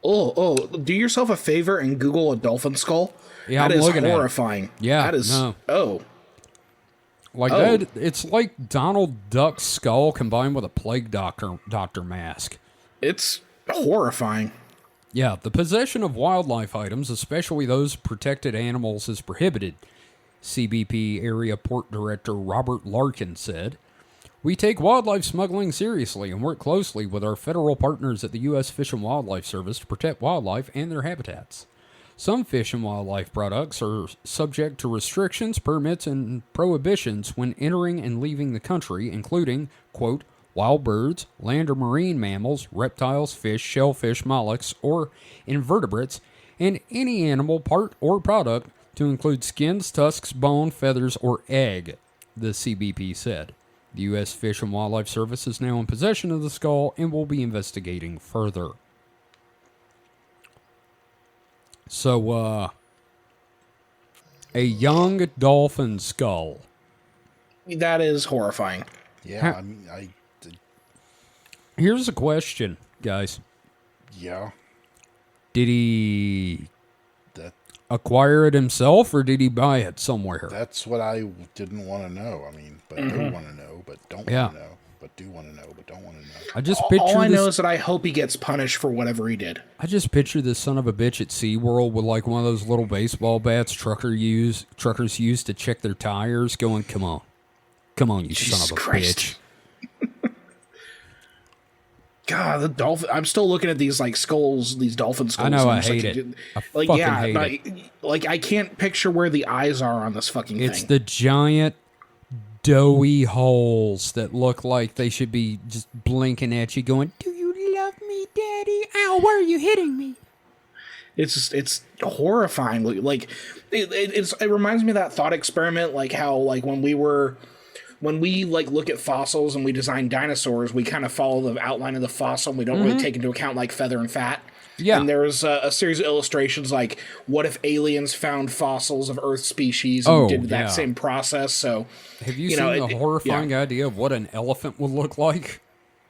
Oh, do yourself a favor and Google a dolphin skull. Yeah, that I'm is looking at it. horrifying. Yeah, that is. no. Oh, Like that, it's like Donald Duck's skull combined with a plague doctor mask. it's horrifying. Yeah, the possession of wildlife items, especially those protected animals, is prohibited, CBP Area Port Director Robert Larkin said. We take wildlife smuggling seriously and work closely with our federal partners at the U.S. Fish and Wildlife Service to protect wildlife and their habitats. Some fish and wildlife products are subject to restrictions, permits, and prohibitions when entering and leaving the country, including, quote, wild birds, land or marine mammals, reptiles, fish, shellfish, mollusks, or invertebrates, and any animal, part, or product to include skins, tusks, bone, feathers, or egg, the CBP said. The U.S. Fish and Wildlife Service is now in possession of the skull and will be investigating further. So, a young dolphin skull. That is horrifying. Yeah, Here's a question, guys. yeah. Did he That acquire it himself, or did he buy it somewhere? that's what I didn't want to know. I mean, but do want to know, but don't Yeah. want to know, but do want to know, but don't want to know. I just picture All I this. know is that I hope he gets punished for whatever he did. I just picture this son of a bitch at SeaWorld with like one of those little baseball bats truckers use to check their tires, going, "Come on, you Jesus son of a Christ. bitch." God, the dolphin. I'm still looking at these like skulls, these dolphin skulls. I know, and I I'm just hate it. I Like, fucking yeah, hate but, like I can't picture where the eyes are on this fucking It's thing. the giant doughy holes that look like they should be just blinking at you, going, "Do you love me, Daddy? Ow, why are you hitting me?" It's horrifying. Like it reminds me of that thought experiment, like how like when we like look at fossils and we design dinosaurs, we kind of follow the outline of the fossil and we don't really take into account like feather and fat. Yeah. And there's a series of illustrations like, what if aliens found fossils of Earth species and did that same process? So, Have you seen the horrifying idea of what an elephant would look like?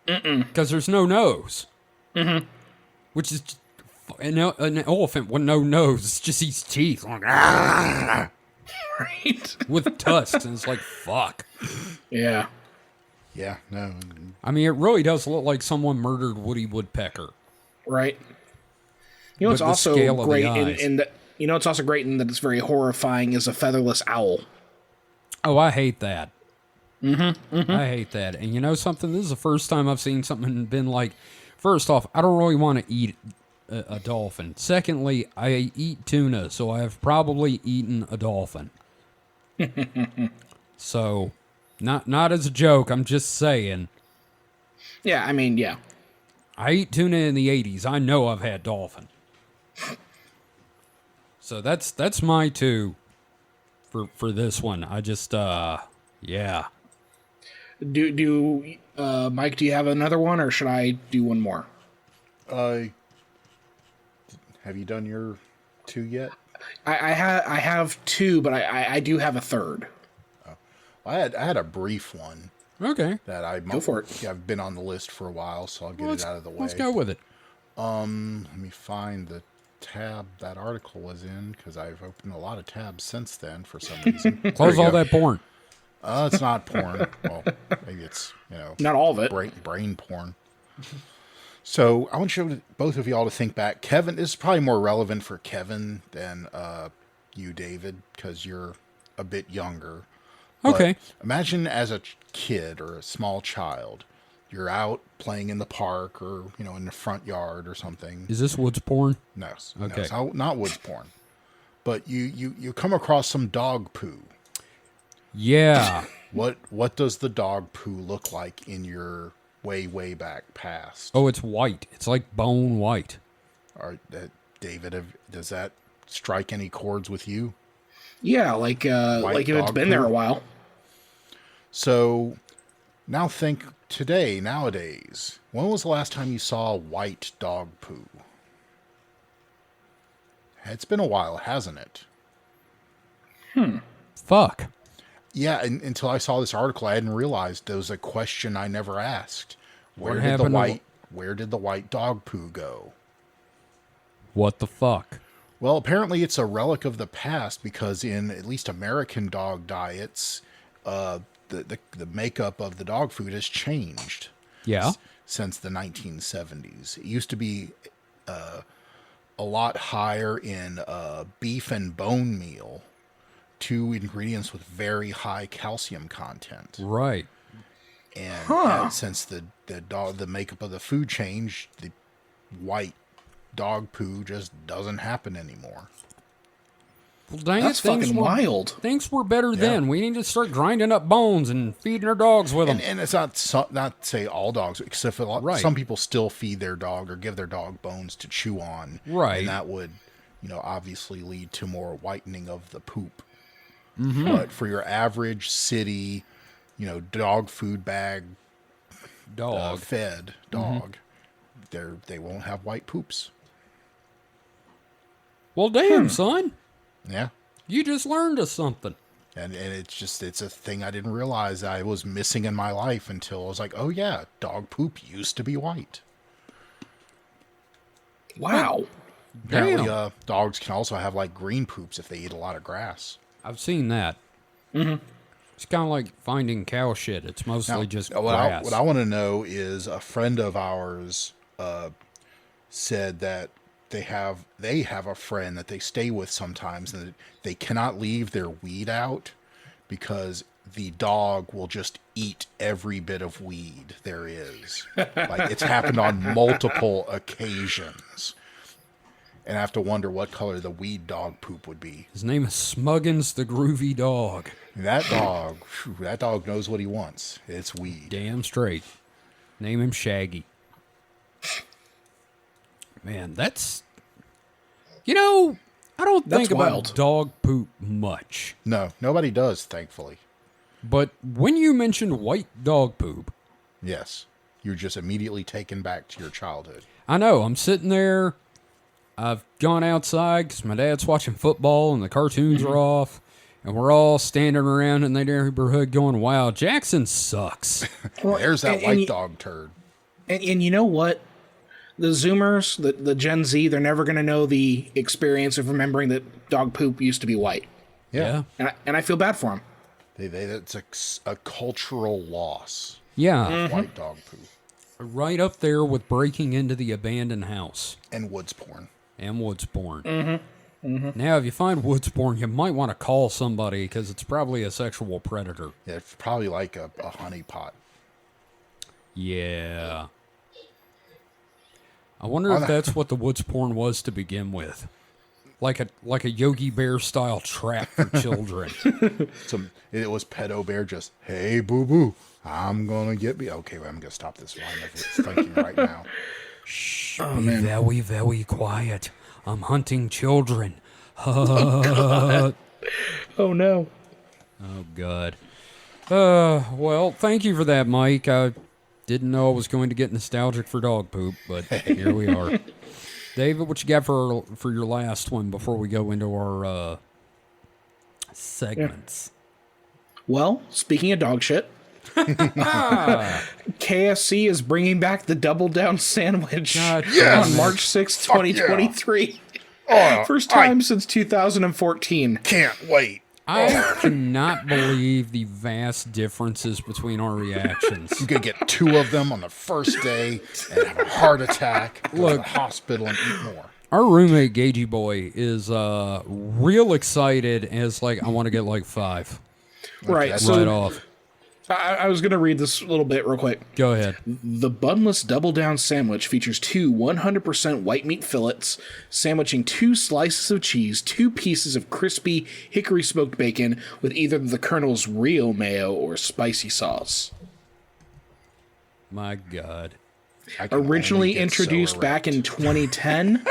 Because there's no nose. Mm-hmm. Which is an elephant with no nose. It's just these teeth, like, right? with tusks, and it's like, fuck. Yeah. Yeah, no. I mean, it really does look like someone murdered Woody Woodpecker. Right. You know what's With the also scale of the great eyes. in that, you know what's also great in that it's very horrifying is a featherless owl. Oh, I hate that. I hate that. And you know something? This is the first time I've seen something and been like, first off, I don't really want to eat a dolphin. Secondly, I eat tuna, so I have probably eaten a dolphin. So, not as a joke, I'm just saying. Yeah, I mean, yeah. I ate tuna in the 80s. I know I've had dolphin. So that's my 2 for this one. I just yeah. Mike, do you have another one, or should I do one more? Have you done your 2 yet? I have 2, but I do have a third. I had a brief one Okay. that Go for it. I've been on the list for a while, so I'll get it out of the way. Let's go with it. Let me find the tab that article was in, because I've opened a lot of tabs since then for some reason. Close all that porn. It's not porn. Well, maybe it's, Not all of it. brain porn. So I want both of y'all to think back. Kevin, this is probably more relevant for Kevin than you, David, because you're a bit younger. Okay. But imagine as a kid or a small child, you're out playing in the park or, in the front yard or something. Is this woods porn? No. Okay. No, not woods porn. But you come across some dog poo. Yeah. What does the dog poo look like in your way back past? Oh, it's white. It's like bone white. David, does that strike any chords with you? Yeah, like if it's been there a while. So now think nowadays. When was the last time you saw white dog poo? It's been a while, hasn't it? Fuck. Yeah, until I saw this article, I hadn't realized there was a question I never asked. Where What did happened the white dog poo go? What the fuck? Well, apparently it's a relic of the past, because in at least American dog diets, the makeup of the dog food has changed. Yeah. Since the 1970s. It used to be a lot higher in beef and bone meal, 2 ingredients with very high calcium content. Right. And since the makeup of the food changed, the white dog poo just doesn't happen anymore. Well, dang That's it, things fucking wild. Things were better then. We need to start grinding up bones and feeding our dogs with them. And it's not to say all dogs, except for some people still feed their dog or give their dog bones to chew on. Right. And that would, obviously lead to more whitening of the poop. Mm-hmm. But for your average city, dog food bag fed dog, they won't have white poops. Well, damn, son. Yeah. You just learned us something. And it's a thing I didn't realize I was missing in my life until I was like, oh yeah, dog poop used to be white. Wow. Apparently, dogs can also have like green poops if they eat a lot of grass. I've seen that. Mm-hmm. It's kind of like finding cow shit. It's mostly just grass. What I want to know is, a friend of ours said that they have a friend that they stay with sometimes, and they cannot leave their weed out because the dog will just eat every bit of weed there is. Like, it's happened on multiple occasions. And I have to wonder what color the weed dog poop would be. His name is Smuggins the Groovy Dog. That dog knows what he wants. It's weed. Damn straight. Name him Shaggy. Man, that's... I don't think about dog poop much. No, nobody does, thankfully. But when you mentioned white dog poop... Yes. You're just immediately taken back to your childhood. I know. I'm sitting there. I've gone outside because my dad's watching football and the cartoons are off. And we're all standing around in the neighborhood going, wow, Jackson sucks. Well, there's that white dog turd. And you know what? The Zoomers, the Gen Z, they're never going to know the experience of remembering that dog poop used to be white. Yeah. And I feel bad for them. It's a cultural loss. Yeah. White dog poop. Right up there with breaking into the abandoned house. And woods porn. Now, if you find woods porn, you might want to call somebody because it's probably a sexual predator. Yeah, it's probably like a honeypot. Yeah. I wonder if that's what the woods porn was to begin with. Like a Yogi Bear style trap for children. It was Pedo Bear just, hey, boo-boo, I'm going to get me. Okay, well, I'm going to stop this line of thinking right now. Shh, Oh, be man. very, very quiet. I'm hunting children. Oh, Oh no. God. Well, thank you for that, Mike. I didn't know I was going to get nostalgic for dog poop, but here we are. David, what you got for your last one before we go into our segments? Well, speaking of dog shit, Ah, KFC is bringing back the Double Down sandwich God on damn it. March 6th, 2023. Oh, First time since 2014. can't wait. I cannot believe the vast differences between our reactions. You could get 2 of them on the first day and have a heart attack, go to the hospital and eat more. Our roommate, Gagey Boy, is real excited as, like, I want to get, like, 5 Right, that's so right off. I was going to read this little bit real quick. Go ahead. The bunless Double Down sandwich features 2 100% white meat fillets, sandwiching 2 slices of cheese, 2 pieces of crispy hickory smoked bacon with either the Colonel's real mayo or spicy sauce. My God. I can Originally only get introduced so back in erect. 2010,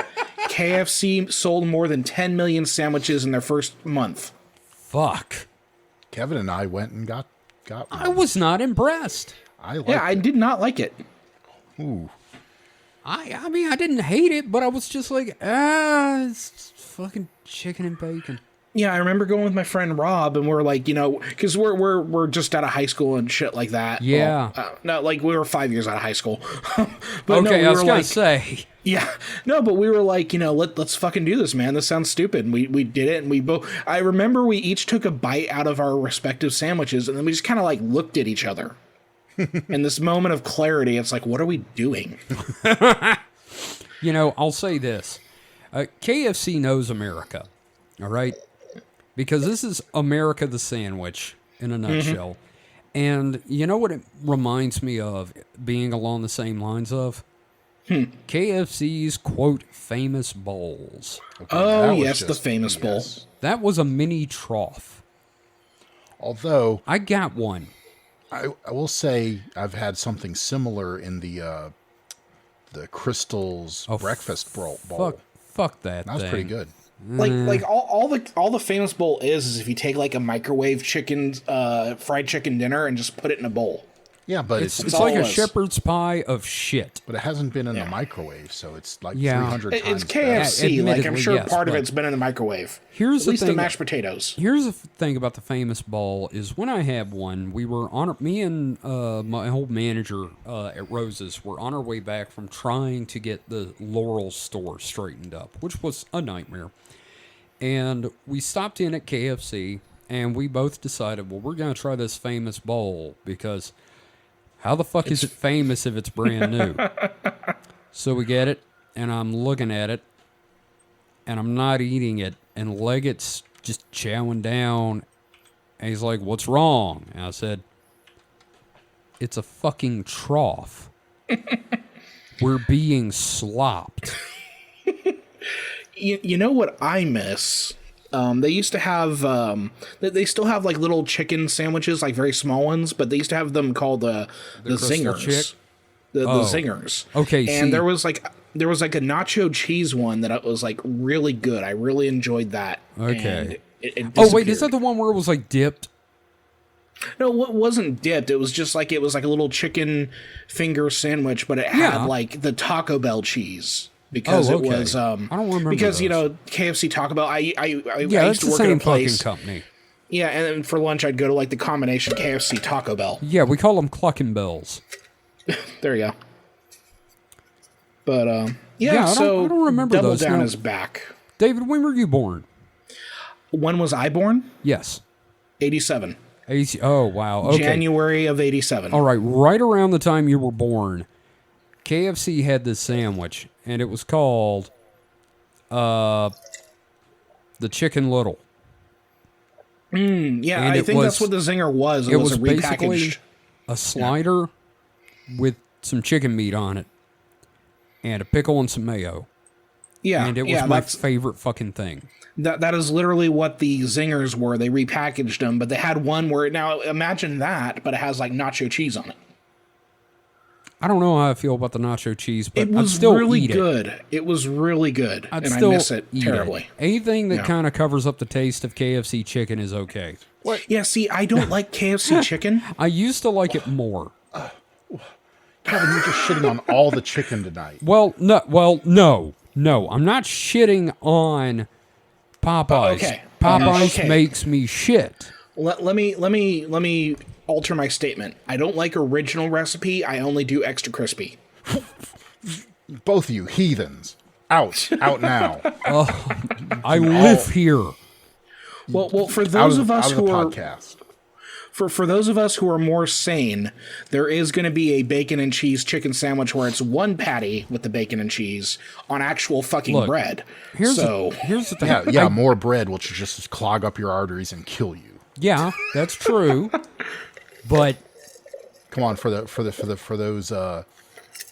KFC sold more than 10 million sandwiches in their first month. Fuck. Kevin and I went and got one. I was not impressed. I liked Yeah, I it. did not like it. Ooh. I mean, I didn't hate it, but I was just like, it's just fucking chicken and bacon. Yeah, I remember going with my friend Rob, and we're like, because we're just out of high school and shit like that. Yeah. Well, no, like we were 5 years out of high school. But Okay, no, I was were gonna like, say. yeah, no, but we were like, let's fucking do this, man. This sounds stupid. And we did it, and we both. I remember we each took a bite out of our respective sandwiches, and then we just kind of like looked at each other. In this moment of clarity, it's like, what are we doing? I'll say this. KFC knows America, all right? Because this is America the sandwich in a nutshell. And you know what it reminds me of, being along the same lines of? KFC's, quote, famous bowls. Okay, Oh, that was yes, the just famous bowl. BS. That was a mini trough. Although, I got one. I will say I've had something similar in the Crystal's breakfast bowl. Fuck that That was thing. pretty good. Like all the famous bowl is if you take like a microwave chicken, fried chicken dinner and just put it in a bowl. Yeah, but It's it's all like it a was. shepherd's pie of shit. but it hasn't been in Yeah. the microwave, so it's like Yeah. 300 times It's better. KFC. Yeah, Like I'm admittedly, sure yes, part of but it's been in the microwave. Here's At the least the thing. mashed potatoes. Here's the thing about the famous bowl is when I had one, we were on me and my old manager at Rose's were on our way back from trying to get the Laurel store straightened up, which was a nightmare. And we stopped in at KFC, and we both decided, well, we're going to try this famous bowl because how the fuck is it famous if it's brand new? So we get it, and I'm looking at it, and I'm not eating it, and Leggett's just chowing down, and he's like, what's wrong? And I said, it's a fucking trough. We're being slopped. You know what I miss? They used to have they still have like little chicken sandwiches, like very small ones, but they used to have them called the Crystal zingers. Chick? The Oh. zingers. Okay, and see- there was like a nacho cheese one that was like really good. I really enjoyed that. Okay. And it Oh, wait, is that disappeared. the one where it was like dipped? No, it wasn't dipped. It was just like a little chicken finger sandwich, but it had Yeah. like the Taco Bell cheese because Oh, it okay. was. I don't remember because those. KFC Taco Bell. I Yeah, used it's to the work at same a place. fucking company. Yeah, and then for lunch I'd go to like the combination KFC Taco Bell. Yeah, we call them clucking bells. There you go. But Yeah, I so don't remember Double those. Down Now- is back. David, when were you born? When was I born? Yes. 87. Oh, wow. Okay. January of 87. All right around the time you were born, KFC had this sandwich, and it was called the Chicken Little. Yeah, and I it think was- that's what the zinger was. It was a basically repackaged. a slider with some chicken meat on it, and a pickle and some mayo. Yeah, And it was yeah, my that's favorite fucking thing. that is literally what the zingers were. They repackaged them, but they had one where now imagine that, but it has like nacho cheese on it. I don't know how I feel about the nacho cheese, but It was I'd still really eat good. it. It was really good, I'd and I still miss it eat terribly. Anything that Yeah. kind of covers up the taste of KFC chicken is okay. Yeah, see, I don't like KFC chicken. I used to like it more. Kevin, you're just shitting on all the chicken tonight. No. I'm not shitting on Popeyes. Okay. Popeyes Okay. makes me shit. Let me alter my statement. I don't like original recipe. I only do extra crispy. Both of you heathens. Out now. I live here. Well, for those of us out of the who are podcast. for those of us who are more sane, there is going to be a bacon and cheese chicken sandwich where it's one patty with the bacon and cheese on actual fucking Look, bread. Here's So the thing. Yeah, more bread will just clog up your arteries and kill you. Yeah, that's true. But Come on, for those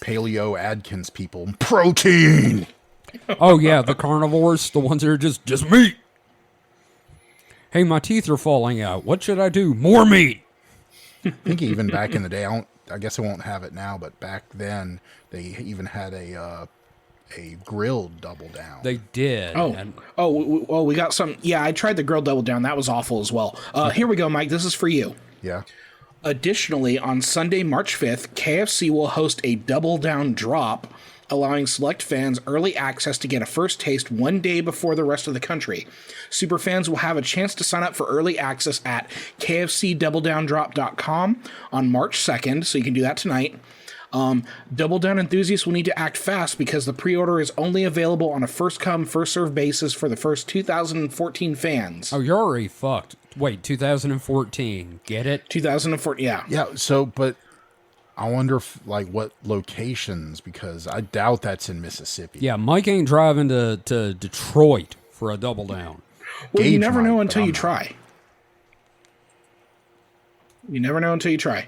Paleo Adkins people, protein. oh yeah, the carnivores, the ones that are just meat. Hey, my teeth are falling out. What should I do? More meat. I think even back in the day, I guess I won't have it now, but back then they even had a grilled double down. They did. and- we got some. Yeah, I tried the grilled double down. That was awful as well. Here we go, Mike. This is for you. Yeah. Additionally, on Sunday, March 5th, KFC will host a Double Down drop, allowing select fans early access to get a first taste one day before the rest of the country. Superfans will have a chance to sign up for early access at kfcdoubledowndrop.com on March 2nd, so you can do that tonight. Double Down enthusiasts will need to act fast because the pre-order is only available on a first-come, first-served basis for the first 2014 fans. Oh, you're already fucked. Wait, 2014. Get it? 2014, yeah. Yeah, so, but I wonder if, like, what locations, because I doubt that's in Mississippi. Yeah, Mike ain't driving to Detroit for a double down. Well, you Gauge never know might, until but you I'm not. try. You never know until you try.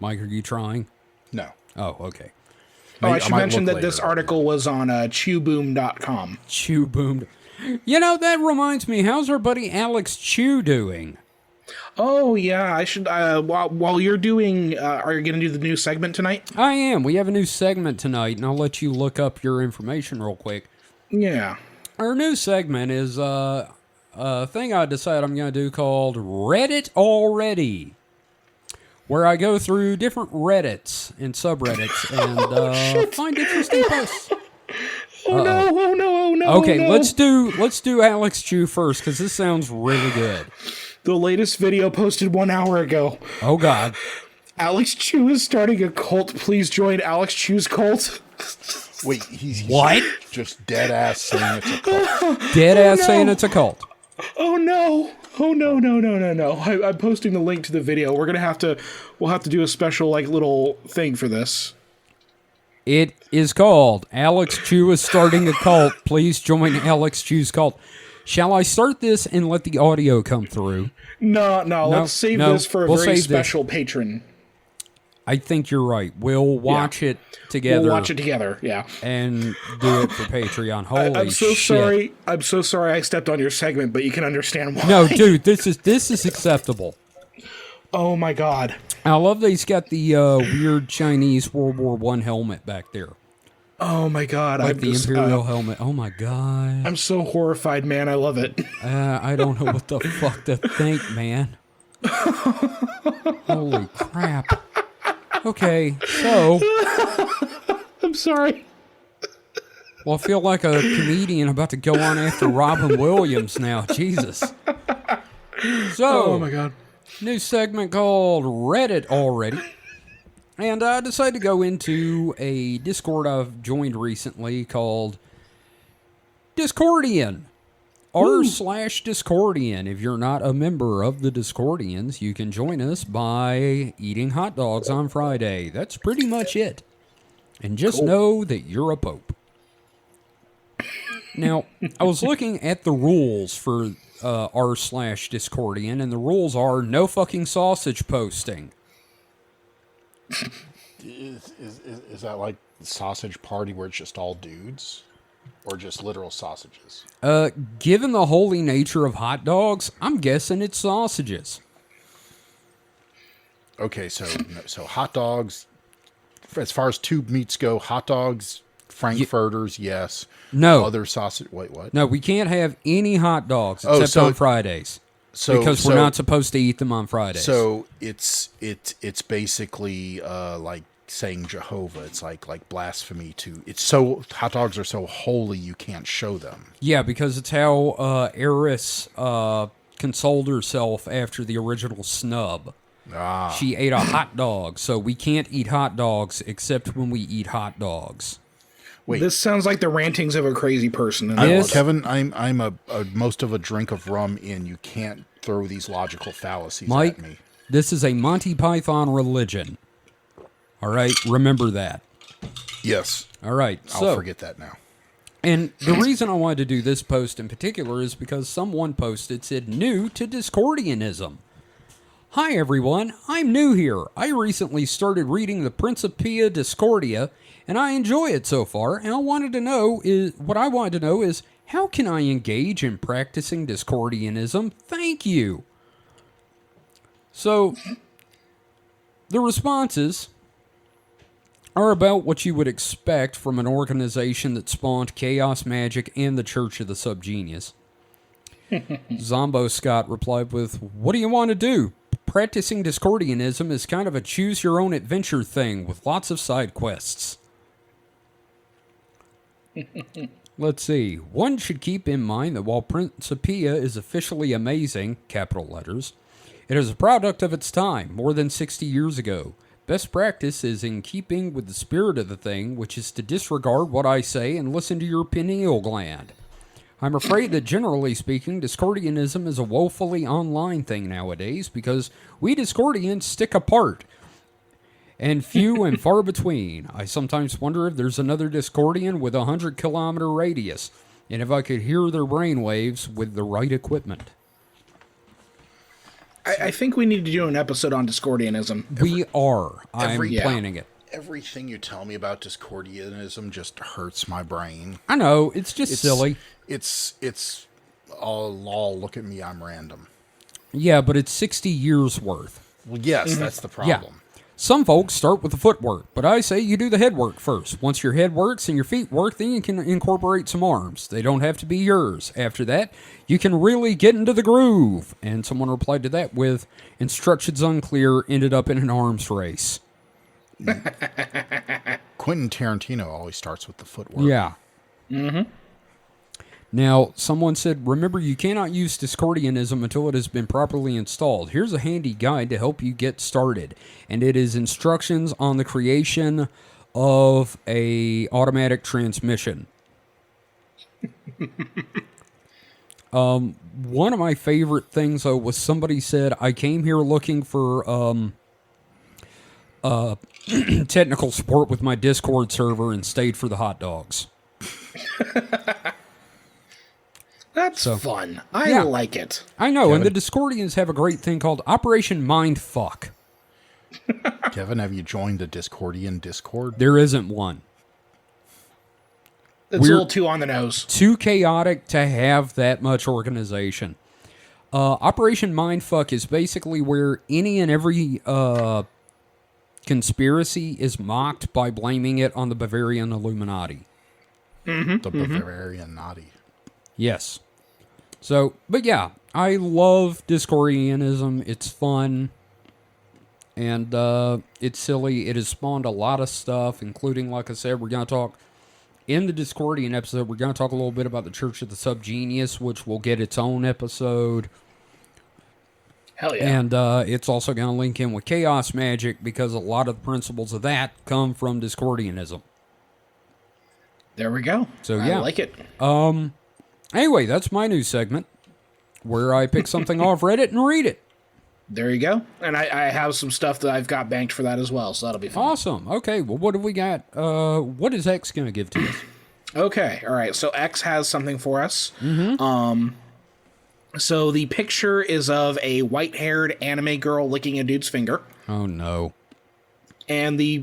Mike, are you trying? No. Oh, okay. Oh, I should might mention look that this later, article was on chewboom.com. Chew boomed. You know, that reminds me, how's our buddy Alex Chew doing? Oh, yeah, I should, while you're doing, are you going to do the new segment tonight? I am. We have a new segment tonight, and I'll let you look up your information real quick. Yeah. Our new segment is a thing I decided I'm going to do called Reddit Already, where I go through different Reddits and subreddits and find interesting posts. Oh no, Okay, no. let's do Alex Chew first because this sounds really good. The latest video posted 1 hour ago. Oh God, Alex Chew is starting a cult. Please join Alex Chew's cult. Wait, he's What? just dead ass saying it's a cult. dead ass no. saying it's a cult. Oh no. Oh no. I'm posting the link to the video. We'll have to do a special like little thing for this. It is called Alex Chew is starting a cult. Please join Alex Chew's cult. Shall I start this and let the audio come through? No, let's save this for a we'll very save this. special patron. I think you're right. We'll watch it together. We'll watch it together, yeah. And do it for Patreon. Holy I'm so shit. sorry. I'm so sorry I stepped on your segment, but you can understand why. No, dude, this is acceptable. Oh my god. I love that he's got the weird Chinese World War I helmet back there. Oh my god. Like I'm the just, Imperial helmet. Oh my god. I'm so horrified, man. I love it. I don't know what the fuck to think, man. Holy crap. Okay, so... I'm sorry. Well, I feel like a comedian about to go on after Robin Williams now. Jesus. So, Oh my god. new segment called Reddit Already. And I decided to go into a Discord I've joined recently called Discordian. r/Discordian. If you're not a member of the Discordians, you can join us by eating hot dogs on Friday. That's pretty much it. And just know that you're a pope. Now, I was looking at the rules for r/Discordian, and the rules are no fucking sausage posting. Is that like the sausage party where it's just all dudes? Or just literal sausages? Given the holy nature of hot dogs, I'm guessing it's sausages. Okay, so hot dogs, as far as tube meats go, hot dogs, frankfurters, yes. No. Other sausage. Wait, what? No, we can't have any hot dogs Oh, except so- on Fridays. So Because we're not supposed to eat them on Fridays. So it's basically like saying Jehovah. It's like blasphemy to. It's so hot dogs are so holy you can't show them. Yeah, because it's how Eris consoled herself after the original snub. She ate a hot dog, so we can't eat hot dogs except when we eat hot dogs. Wait. This sounds like the rantings of a crazy person. Yes. Kevin, I'm a most of a drink of rum in. You can't throw these logical fallacies Mike, at me. this is a Monty Python religion. All right, remember that. Yes, All right, I'll forget that now. And the reason I wanted to do this post in particular is because someone posted, said, new to Discordianism. Hi everyone, I'm new here. I recently started reading the Principia Discordia, and I enjoy it so far. And what I wanted to know is, how can I engage in practicing Discordianism? Thank you. So, the responses are about what you would expect from an organization that spawned chaos magic and the Church of the Subgenius. Zombo Scott replied with, what do you want to do? Practicing Discordianism is kind of a choose-your-own-adventure thing with lots of side quests. Let's see. One should keep in mind that while Principia is officially amazing, capital letters, it is a product of its time, more than 60 years ago. Best practice is in keeping with the spirit of the thing, which is to disregard what I say and listen to your pineal gland. I'm afraid that generally speaking, Discordianism is a woefully online thing nowadays because we Discordians stick apart. And few and far between. I sometimes wonder if there's another Discordian with a 100-kilometer radius, and if I could hear their brainwaves with the right equipment. I think we need to do an episode on Discordianism. We are. I'm Yeah. planning it. Everything you tell me about Discordianism just hurts my brain. I know, it's just silly. It's all lol. Look at me, I'm random. Yeah, but it's 60 years worth. Well, yes, that's the problem. Some folks start with the footwork, but I say you do the head work first. Once your head works and your feet work, then you can incorporate some arms. They don't have to be yours. After that, you can really get into the groove. And someone replied to that with, instructions unclear, ended up in an arms race. Quentin Tarantino always starts with the footwork. Yeah. Mm-hmm. Now, someone said, remember, you cannot use Discordianism until it has been properly installed. Here's a handy guide to help you get started. And it is instructions on the creation of a automatic transmission. One of my favorite things, though, was somebody said, I came here looking for technical support with my Discord server and stayed for the hot dogs. That's fun. I Yeah. like it. I know, and the Discordians have a great thing called Operation Mindfuck. Kevin, have you joined the Discordian Discord? There isn't one. It's a little too on the nose. Too chaotic to have that much organization. Operation Mindfuck is basically where any and every conspiracy is mocked by blaming it on the Bavarian Illuminati. The Bavarian Naughty. Yes. So, but yeah, I love Discordianism. It's fun. And it's silly. It has spawned a lot of stuff, including, like I said, we're going to talk, in the Discordian episode, we're going to talk a little bit about the Church of the Subgenius, which will get its own episode. Hell yeah. And it's also going to link in with Chaos Magic, because a lot of the principles of that come from Discordianism. There we go. So, I yeah. like it. Anyway, that's my news segment, where I pick something off Reddit and read it. There you go. And I have some stuff that I've got banked for that as well, so that'll be fun. Awesome. Okay, well, what have we got? What is X going to give to us? Okay, all right. So X has something for us. So the picture is of a white-haired anime girl licking a dude's finger. Oh, no. And the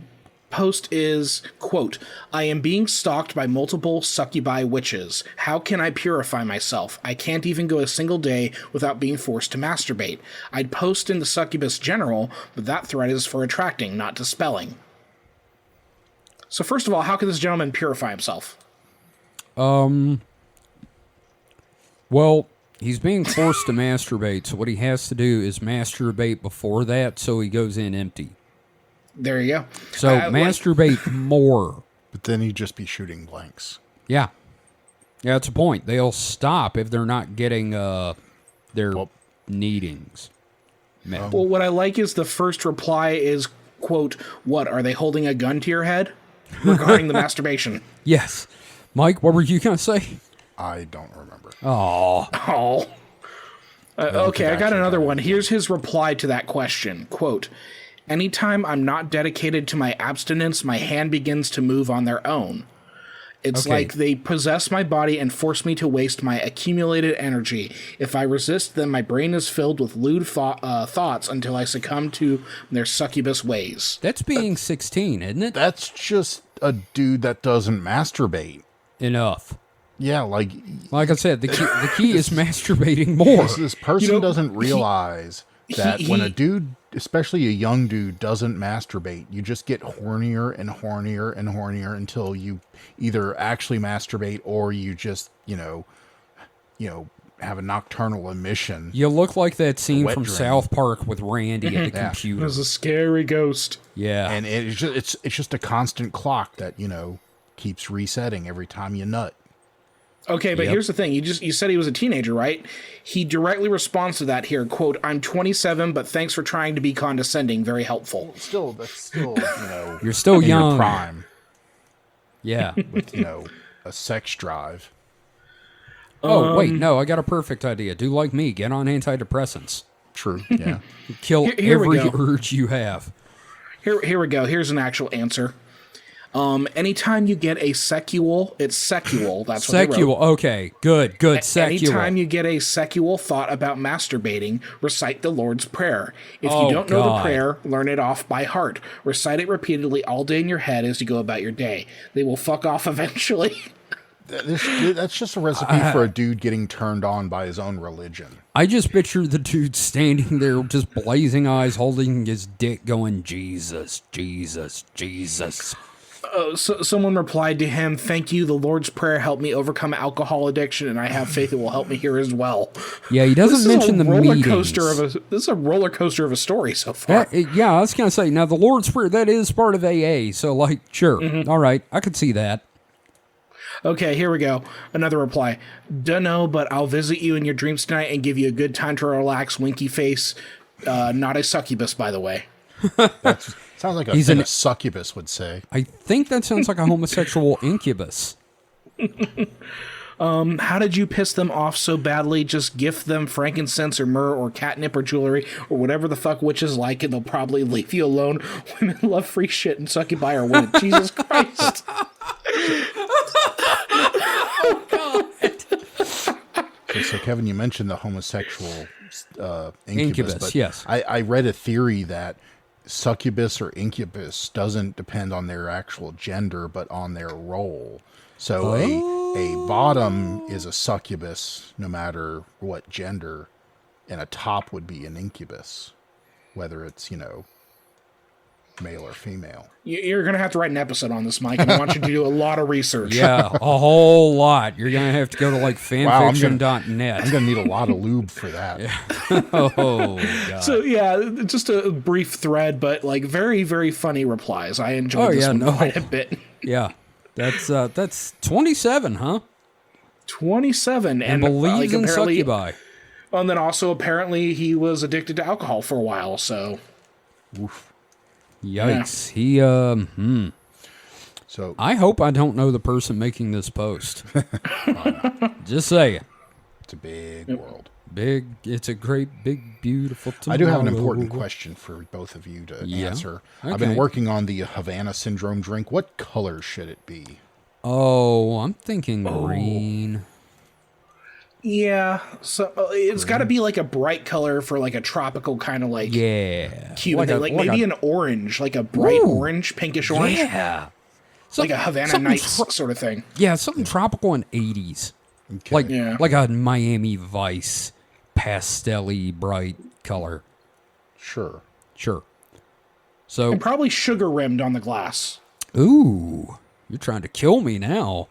post is, quote, I am being stalked by multiple succubi witches. How can I purify myself? I can't even go a single day without being forced to masturbate. I'd post in the succubus general, but that thread is for attracting, not dispelling. So first of all, how can this gentleman purify himself? Well, he's being forced to masturbate, so what he has to do is masturbate before that, so he goes in empty. There you go. So masturbate more. But then he'd just be shooting blanks. Yeah. Yeah, that's a point. They'll stop if they're not getting their needings met. Well, what I like is the first reply is, quote, "What, are they holding a gun to your head?" Regarding the masturbation. Yes. Mike, what were you going to say? I don't remember. Oh. Oh. Okay, I got another one. Here's his reply to that question. Quote, "Anytime I'm not dedicated to my abstinence, my hand begins to move on their own. It's like they possess my body and force me to waste my accumulated energy. If I resist, then my brain is filled with lewd thoughts until I succumb to their succubus ways." That's being 16, isn't it? That's just a dude that doesn't masturbate. Enough. Yeah, like I said, the key is masturbating more. this person doesn't realize that when a dude, especially a young dude, doesn't masturbate, you just get hornier and hornier and hornier until you either actually masturbate or you just, have a nocturnal emission. You look like that scene Wet from dream. South Park with Randy at the computer. There's a scary ghost. Yeah. And it's just a constant clock that, keeps resetting every time you nut. Okay, but here's the thing. You said he was a teenager, right? He directly responds to that here. Quote, "I'm 27, but thanks for trying to be condescending. Very helpful." That's still, You're still in young. your prime Yeah. with, a sex drive. Oh, wait, no, I got a perfect idea. Do like me. Get on antidepressants. True, yeah. Kill Here we every go. urge you have. Here we go. Here's an actual answer. Anytime you get a secual, it's secual. That's what they wrote. Secual. Okay, good. Secual. Anytime you get a secual thought about masturbating, recite the Lord's Prayer. If Oh, you don't know God. the prayer, learn it off by heart. Recite it repeatedly all day in your head as you go about your day. They will fuck off eventually. That's just a recipe for a dude getting turned on by his own religion. I just picture the dude standing there, just blazing eyes, holding his dick, going, Jesus, Jesus, Jesus. So someone replied to him, "Thank you. The Lord's Prayer helped me overcome alcohol addiction, and I have faith it will help me here as well." Yeah, he doesn't mention the meetings. This is a roller coaster of a story so far. Yeah, I was going to say, now the Lord's Prayer, that is part of AA, so sure. Mm-hmm. All right, I could see that. Okay, here we go. Another reply. "Dunno, but I'll visit you in your dreams tonight and give you a good time to relax, winky face. Not a succubus, by the way." Sounds like a He's thing an- a succubus would say. I think that sounds like a homosexual incubus. "How did you piss them off so badly? Just gift them frankincense or myrrh or catnip or jewelry or whatever the fuck witches like, and they'll probably leave you alone. Women love free shit and succubi are women." Jesus Christ. So Kevin, you mentioned the homosexual incubus, but yes. I read a theory that succubus or incubus doesn't depend on their actual gender, but on their role. So a bottom is a succubus no matter what gender, and a top would be an incubus, whether it's, male or female. You're going to have to write an episode on this, Mike, and I want you to do a lot of research. Yeah, a whole lot. You're going to have to go to fanfiction.net. I'm going to need a lot of lube for that. Oh, God. So, yeah, just a brief thread, but very, very funny replies. I enjoyed this one quite a bit. Yeah, that's 27, huh? 27. And believes in succubi. And then also, apparently, he was addicted to alcohol for a while, so... Oof. Yikes. So I hope I don't know the person making this post. Just saying. it's a big world. It's a great, big, beautiful tomorrow. I do have an important question for both of you to answer. Okay. I've been working on the Havana Syndrome drink. What color should it be? Oh, I'm thinking green. Yeah, so it's got to be a bright color for a tropical kind of Yeah. Cuban thing. Maybe an orange, a bright orange, pinkish orange. Yeah. Like a Havana Nights sort of thing. Yeah, something tropical in 80s. Okay. Like a Miami Vice pastel-y bright color. Sure. Sure. So And probably sugar rimmed on the glass. Ooh, you're trying to kill me now.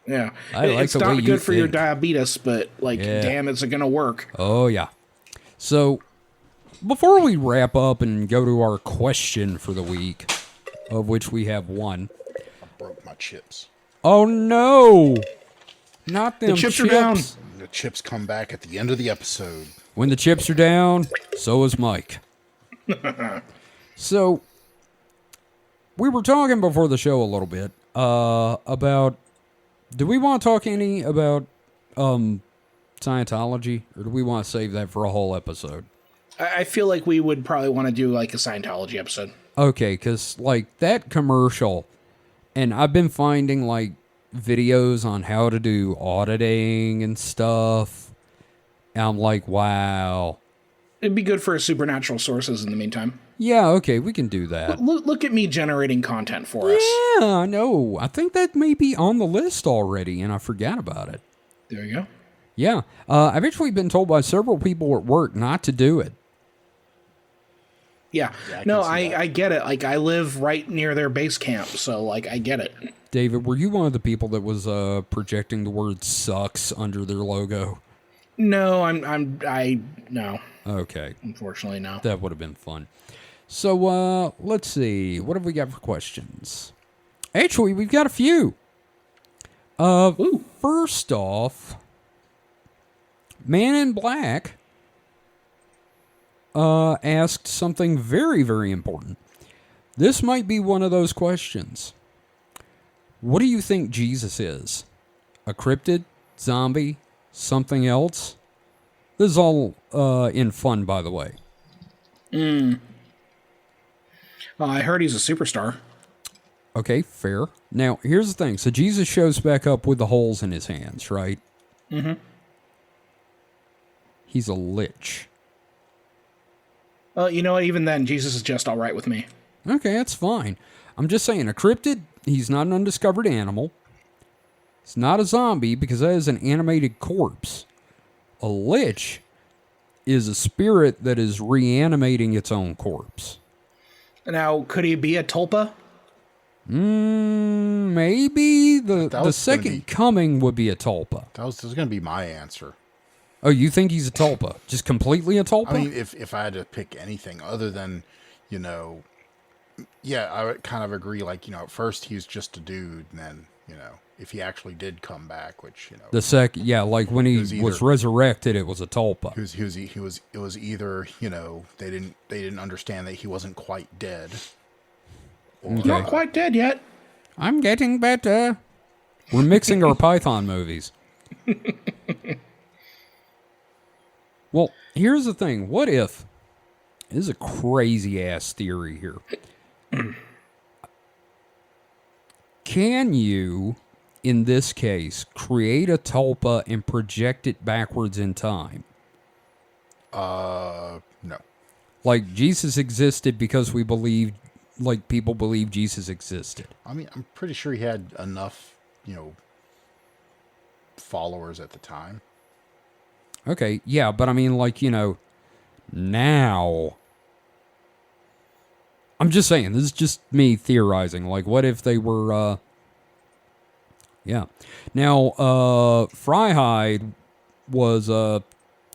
Yeah, I like it's the way not you good for your think. diabetes, but like, Yeah. damn, is it gonna work? Oh, yeah. So, before we wrap up and go to our question for the week, of which we have one. I broke my chips. Oh, no! Not them The chips are down. The chips come back at the end of the episode. When the chips are down, so is Mike. So, we were talking before the show a little bit about. Do we want to talk any about Scientology, or do we want to save that for a whole episode? I feel like we would probably want to do like a Scientology episode. Okay, because like that commercial, and I've been finding like videos on how to do auditing and stuff. And I'm like, wow. It'd be good for supernatural sources in the meantime. Yeah, okay, we can do that. Look at me generating content for us. Yeah, I know. I think that may be on the list already, and I forgot about it. There you go. Yeah, I've actually been told by several people at work not to do it. Yeah. I No, can see that. I get it. Like, I live right near their base camp, so like I get it. David, were you one of the people that was projecting the word "sucks" under their logo? No, no. Okay, Unfortunately, no. that would have been fun. So, let's see. What have we got for questions? Actually, we've got a few. Ooh. First off, Man in Black asked something very, very important. This might be one of those questions. What do you think Jesus is? A cryptid? Zombie? Something else? This is all in fun, by the way. I heard he's a superstar. Okay, fair. Now, here's the thing. So Jesus shows back up with the holes in his hands, right? Mm-hmm. He's a lich. Well, you know what? Even then, Jesus is just all right with me. Okay, that's fine. I'm just saying, a cryptid, he's not an undiscovered animal. It's not a zombie because that is an animated corpse. A lich is a spirit that is reanimating its own corpse. Now, could he be a tulpa? Maybe the was second coming would be a tulpa. That was going to be my answer. Oh, you think he's a tulpa? Just completely a tulpa? I mean, if I had to pick anything other than, yeah, I would kind of agree. Like, at first he was just a dude, and then, if he actually did come back, which, the second, yeah, like when he was resurrected, it was a tulpa. It was either, they didn't understand that he wasn't quite dead. Okay. Not quite dead yet. I'm getting better. We're mixing our Python movies. Well, here's the thing. What if... This is a crazy-ass theory here. Can you, in this case, create a tulpa and project it backwards in time? No. Like, Jesus existed because we believed... Like, people believe Jesus existed. I mean, I'm pretty sure he had enough, followers at the time. Okay, yeah, but I mean, like, now... I'm just saying, this is just me theorizing. Like, what if they were, yeah. Now, Fryhide was,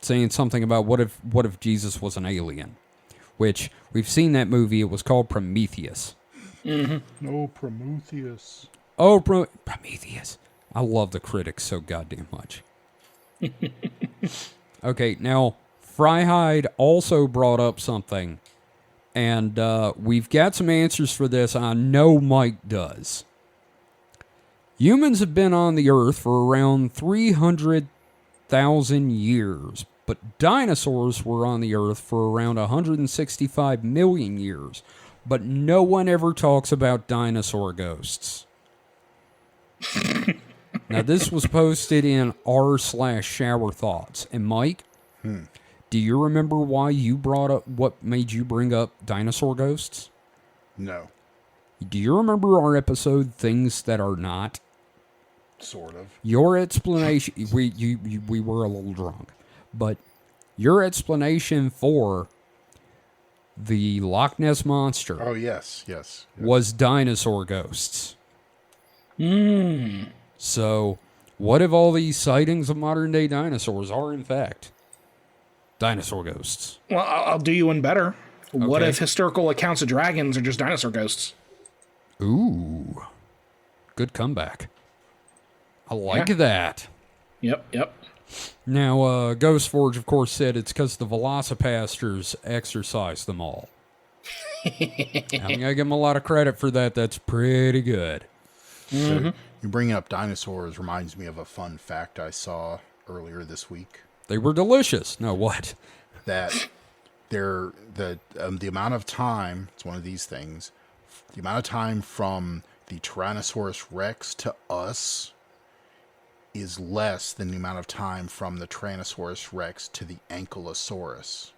saying something about what if Jesus was an alien? Which, we've seen that movie, it was called Prometheus. Mm-hmm. Oh, Prometheus. Oh, Prometheus. I love the critics so goddamn much. Okay, now, Fryhide also brought up something, and we've got some answers for this. I know Mike does. Humans have been on the Earth for around 300,000 years, but dinosaurs were on the Earth for around 165 million years, but no one ever talks about dinosaur ghosts. Now, this was posted in r/shower thoughts. And Mike, do you remember why you brought up, what made you bring up dinosaur ghosts? No. Do you remember our episode, Things That Are Not? Sort of. Your explanation, we were a little drunk, but your explanation for the Loch Ness Monster Oh, yes. was dinosaur ghosts. So, what if all these sightings of modern day dinosaurs are, in fact, dinosaur ghosts? Well, I'll do you one better. What Okay. if historical accounts of dragons are just dinosaur ghosts? Ooh. Good comeback. I like Yeah. that. Yep. Now, Ghost Forge, of course, said it's because the Velocipastors exorcised them all. I gotta give them a lot of credit for that. That's pretty good. So you bringing up dinosaurs reminds me of a fun fact I saw earlier this week. They were delicious. No, what? That the amount of time, it's one of these things, the amount of time from the Tyrannosaurus Rex to us is less than the amount of time from the Tyrannosaurus Rex to the Ankylosaurus.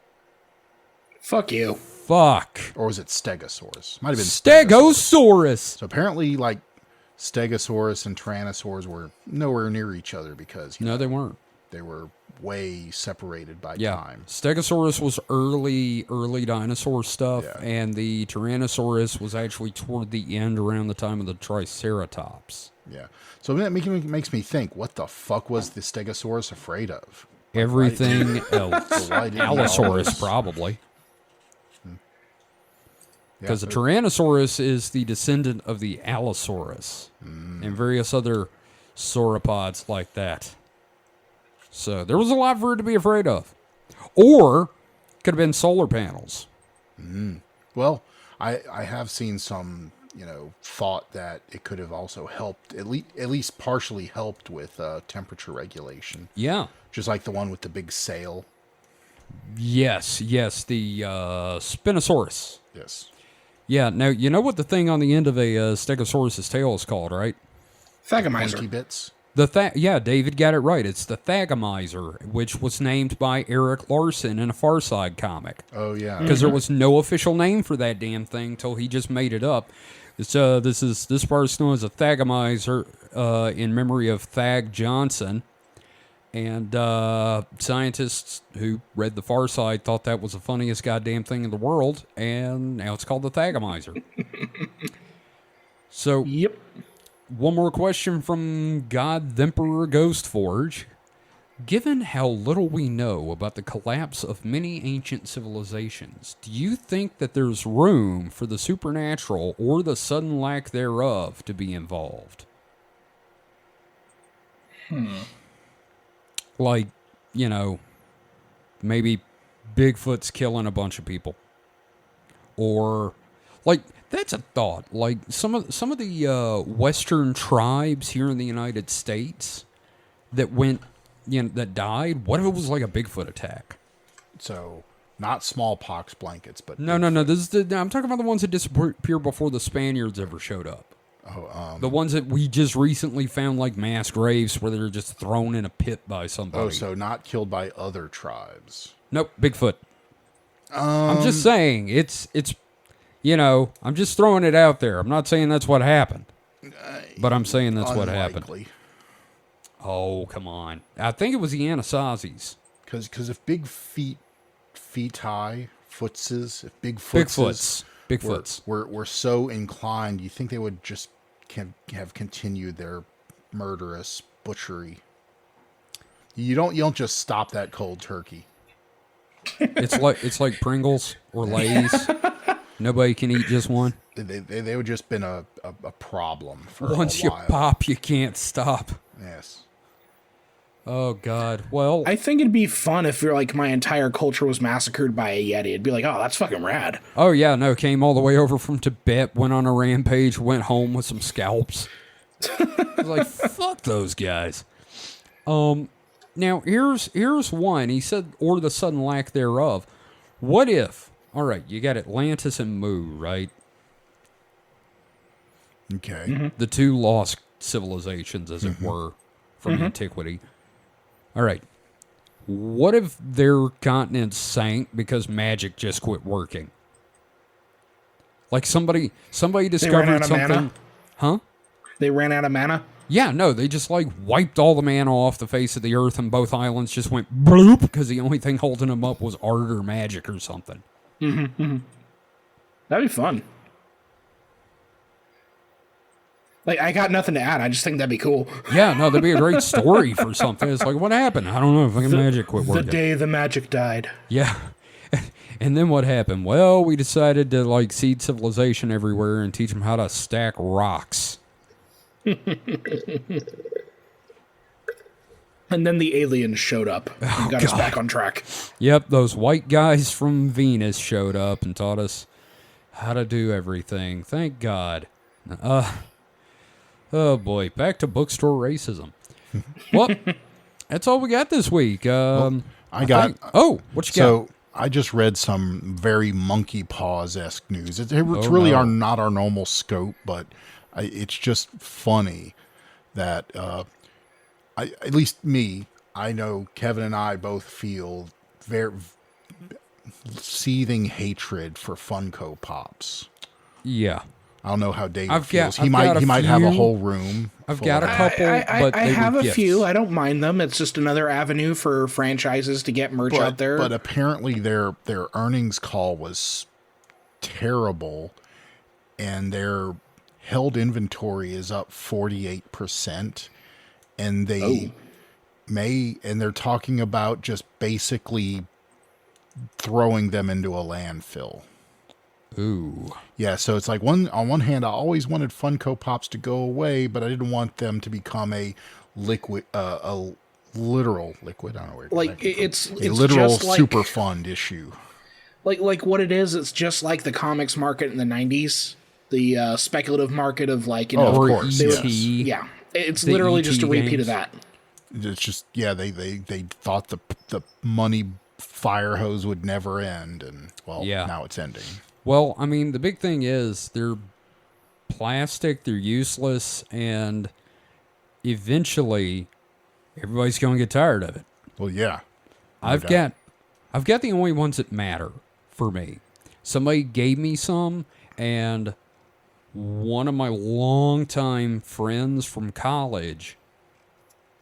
Fuck you. Fuck. Or was it Stegosaurus? Might have been Stegosaurus. So apparently, like, Stegosaurus and Tyrannosaurs were nowhere near each other because No, they weren't. they were way separated by Yeah. time. Stegosaurus was early dinosaur stuff, Yeah. and the Tyrannosaurus was actually toward the end around the time of the Triceratops. Yeah. So that makes me think, what the fuck was the Stegosaurus afraid of? Everything else. So why didn't he Allosaurus, always- probably. Yeah, Because the but- Tyrannosaurus is the descendant of the Allosaurus and various other sauropods like that. So there was a lot for it to be afraid of. Or could have been solar panels. Well, I have seen some, thought that it could have also helped, at least partially helped with temperature regulation. Yeah. Just like the one with the big sail. Yes, the Spinosaurus. Yes. Yeah, now you know what the thing on the end of a Stegosaurus's tail is called, right? Thagomizer. Monkey bits. Yeah, David got it right. It's the Thagomizer, which was named by Eric Larson in a Far Side comic. Oh, yeah. Because there was no official name for that damn thing until he just made it up. It's this part's known as a Thagomizer in memory of Thag Johnson. And scientists who read the Far Side thought that was the funniest goddamn thing in the world, and now it's called the Thagomizer. So, Yep. one more question from God Emperor Ghost Forge. Given how little we know about the collapse of many ancient civilizations, do you think that there's room for the supernatural or the sudden lack thereof to be involved? Like, maybe Bigfoot's killing a bunch of people. Or, like, that's a thought. Like, some of the Western tribes here in the United States that that died, what if it was like a Bigfoot attack? So, not smallpox blankets, but... No. This is I'm talking about the ones that disappeared before the Spaniards ever showed up. The ones that we just recently found, like mass graves where they're just thrown in a pit by somebody. Oh, so not killed by other tribes. Nope, Bigfoot. I'm just saying, it's I'm just throwing it out there. I'm not saying that's what happened. But I'm saying that's what happened. Unlikely. Oh, come on. I think it was the Anasazis. Because if big footses, if Bigfoots. were so inclined, you think they would just have continued their murderous butchery. You don't just stop that cold turkey. It's like Pringles or Lay's. Nobody can eat just one. They would just been a problem for Once a you while. pop, you can't stop. Yes. Oh, God. Well, I think it'd be fun if my entire culture was massacred by a Yeti. It'd be like, oh, that's fucking rad. oh, yeah, no, came all the way over from Tibet, went on a rampage, went home with some scalps. I was like, fuck those guys. Now, here's one. He said, or the sudden lack thereof. What if, all right, you got Atlantis and Mu, right? Okay. The two lost civilizations, as it were, from antiquity. All right. What if their continents sank because magic just quit working? Like somebody discovered out of something. mana? Huh? They ran out of mana. Yeah, no, they just like wiped all the mana off the face of the earth and both islands just went bloop because the only thing holding them up was art or magic or something. That'd be fun. Like, I got nothing to add. I just think that'd be cool. Yeah, no, that'd be a great story for something. It's like, what happened? I don't know. Fucking magic quit The working. day the magic died. Yeah. And then what happened? Well, we decided to like seed civilization everywhere and teach them how to stack rocks. And then the aliens showed up and got us back on track. Yep, those white guys from Venus showed up and taught us how to do everything. Thank God. Oh boy, back to bookstore racism. Well, that's all we got this week. I what you got? So I just read some very monkey paws-esque news. It's really not our normal scope, but it's just funny that at least me, I know Kevin and I both feel very seething hatred for Funko Pops. Yeah. I don't know how David feels. I've got He might have a few. whole room. I've full got of a them. couple, but I they have were a gifts. few. I don't mind them. It's just another avenue for franchises to get merch out there. But apparently their earnings call was terrible, and their held inventory is up 48%, and they're talking about just basically throwing them into a landfill. Ooh. Yeah, so it's like on one hand, I always wanted Funko Pops to go away, but I didn't want them to become a literal liquid. I don't know where like it's a literal just like, super fund issue. Like what it is. It's just like the comics market in the 90s, the speculative market of like of Or course, ET. yes. yeah. It's The literally ET just a repeat games. of that. It's just they thought the money fire hose would never end, and now it's ending. Well, I mean, the big thing is they're plastic, they're useless, and eventually everybody's going to get tired of it. Well, yeah, I've got the only ones that matter for me. Somebody gave me some, and one of my longtime friends from college,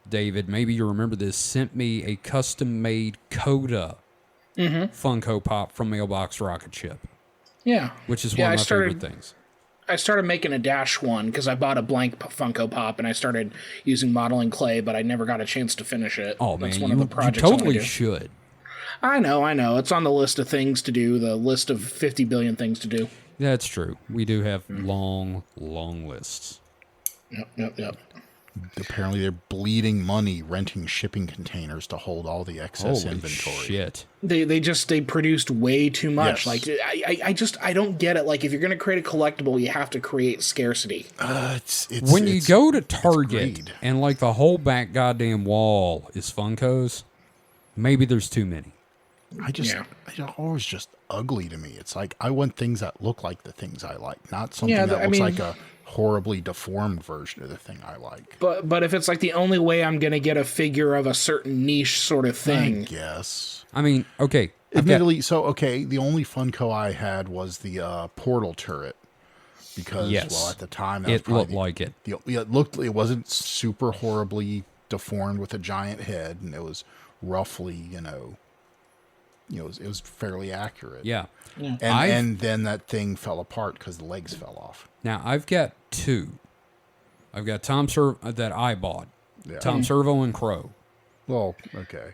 David, maybe you remember this, sent me a custom-made Coda Funko Pop from Mailbox Rocket Ship. Yeah, Which is one of my favorite things. I started making a Dash one because I bought a blank Funko Pop and I started using modeling clay, but I never got a chance to finish it. Oh, That's man, one of the you projects I wanna totally do. should. I know. It's on the list of things to do, the list of 50 billion things to do. That's true. We do have long lists. Yep. Apparently they're bleeding money renting shipping containers to hold all the excess Holy inventory. shit. They produced way too much. Yes. Like I don't get it. Like if you're gonna create a collectible, you have to create scarcity. When you go to Target greed. and like the whole back goddamn wall is Funkos, maybe there's too many. It's always just ugly to me. It's like I want things that look like the things I like, not something that looks like a horribly deformed version of the thing I like. But if it's like the only way I'm gonna get a figure of a certain niche sort of thing, Yes. I mean, okay. Admittedly, the only Funko I had was the portal turret. Because, at the time, that was It looked like it. It wasn't super horribly deformed with a giant head, and it was roughly, it was fairly accurate. Yeah. And then that thing fell apart because the legs fell off. Now, I've got two. I've got Tom Servo that I bought. Yeah. Tom Servo and Crow. Well, okay.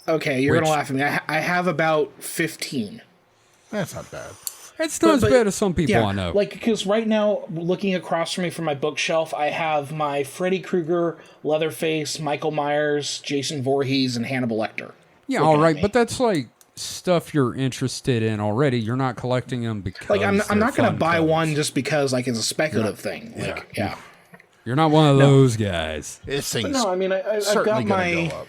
okay, you're gonna laugh at me. I have about 15. That's not bad. It's not as bad as some people I know. Like, because right now, looking across from me from my bookshelf, I have my Freddy Krueger, Leatherface, Michael Myers, Jason Voorhees, and Hannibal Lecter. Yeah, all right, but that's like stuff you're interested in already. You're not collecting them because Like, I'm not going to buy Funkos. one just because, like, it's a speculative thing. Like, yeah. You're not one of those guys. This thing's No, I mean, I've certainly got going to my... go up.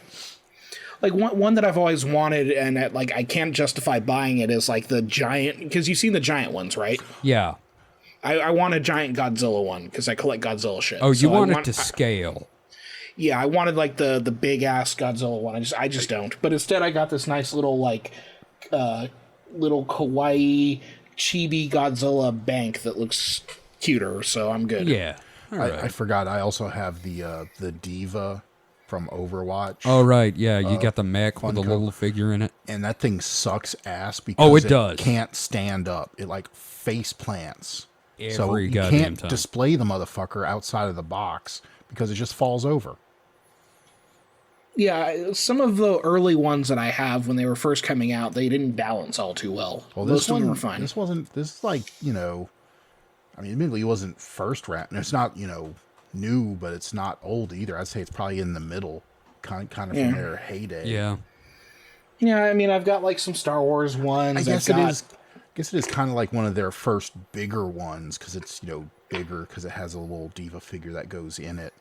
Like, one that I've always wanted, and like I can't justify buying it, is like the giant... Because you've seen the giant ones, right? Yeah. I want a giant Godzilla one, because I collect Godzilla shit. Oh, So you want it to scale. Yeah, I wanted like the big ass Godzilla one. I just don't. But instead, I got this nice little like little kawaii chibi Godzilla bank that looks cuter. So I'm good. Yeah. All right. I forgot. I also have the Diva from Overwatch. Oh, right. Yeah, you got the mech with the Funko. little figure in it. And that thing sucks ass because it does. can't stand up. It like face plants. So Every you goddamn can't time. display the motherfucker outside of the box because it just falls over. Yeah, some of the early ones that I have when they were first coming out, they didn't balance all too well. Well, Most of them were fine. This is like, I mean, admittedly, it wasn't first round. And it's not, new, but it's not old either. I'd say it's probably in the middle, kind of from their heyday. Yeah. Yeah, I mean, I've got like some Star Wars ones. I guess it is kind of like one of their first bigger ones because it's, bigger because it has a little diva figure that goes in it.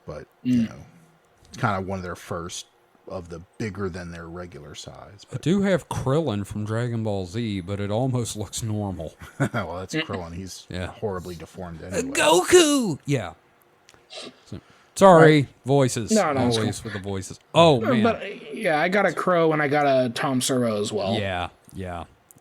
But, it's kind of one of their first of the bigger than their regular size. I do have Krillin from Dragon Ball Z, but it almost looks normal. Well, that's Krillin. He's horribly deformed anyway. Goku! Yeah. Sorry, voices. No, always for the voices. Oh, man. But yeah, I got a Crow and I got a Tom Servo as well. Yeah.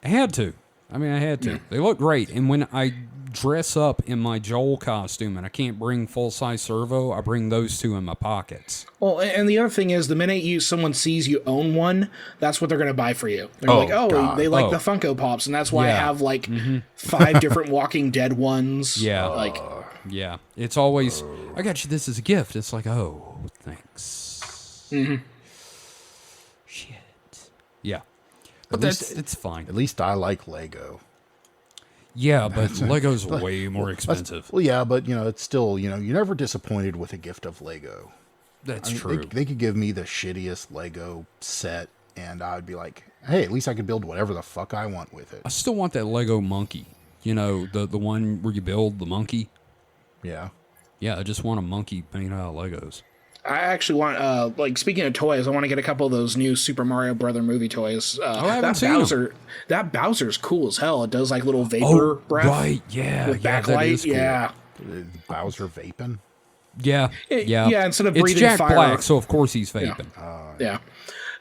I had to. I had to. They look great. And when I dress up in my Joel costume and I can't bring full-size Servo, I bring those two in my pockets. Well, and the other thing is, the minute someone sees you own one, that's what they're going to buy for you. They're like, God. they like the Funko Pops, and that's why I have like 5 different Walking Dead ones. Yeah. Yeah. It's always, I got you this as a gift. It's like, oh, thanks. Shit. Yeah. But it's fine. At least I like Lego. Yeah, but Lego's way more expensive. Well, yeah, but it's still, you're never disappointed with a gift of Lego. That's true. They could give me the shittiest Lego set, and I'd be like, hey, at least I could build whatever the fuck I want with it. I still want that Lego monkey. The one where you build the monkey. Yeah. Yeah, I just want a monkey painted out of Legos. I actually want, speaking of toys, I want to get a couple of those new Super Mario Brother movie toys. I haven't seen them. That Bowser's cool as hell. It does like little vapor breath. Right, yeah. With that backlight, is cool. yeah. Bowser vaping? Yeah. Yeah, instead of it's breathing Jack fire. Black, so of course he's vaping. Yeah.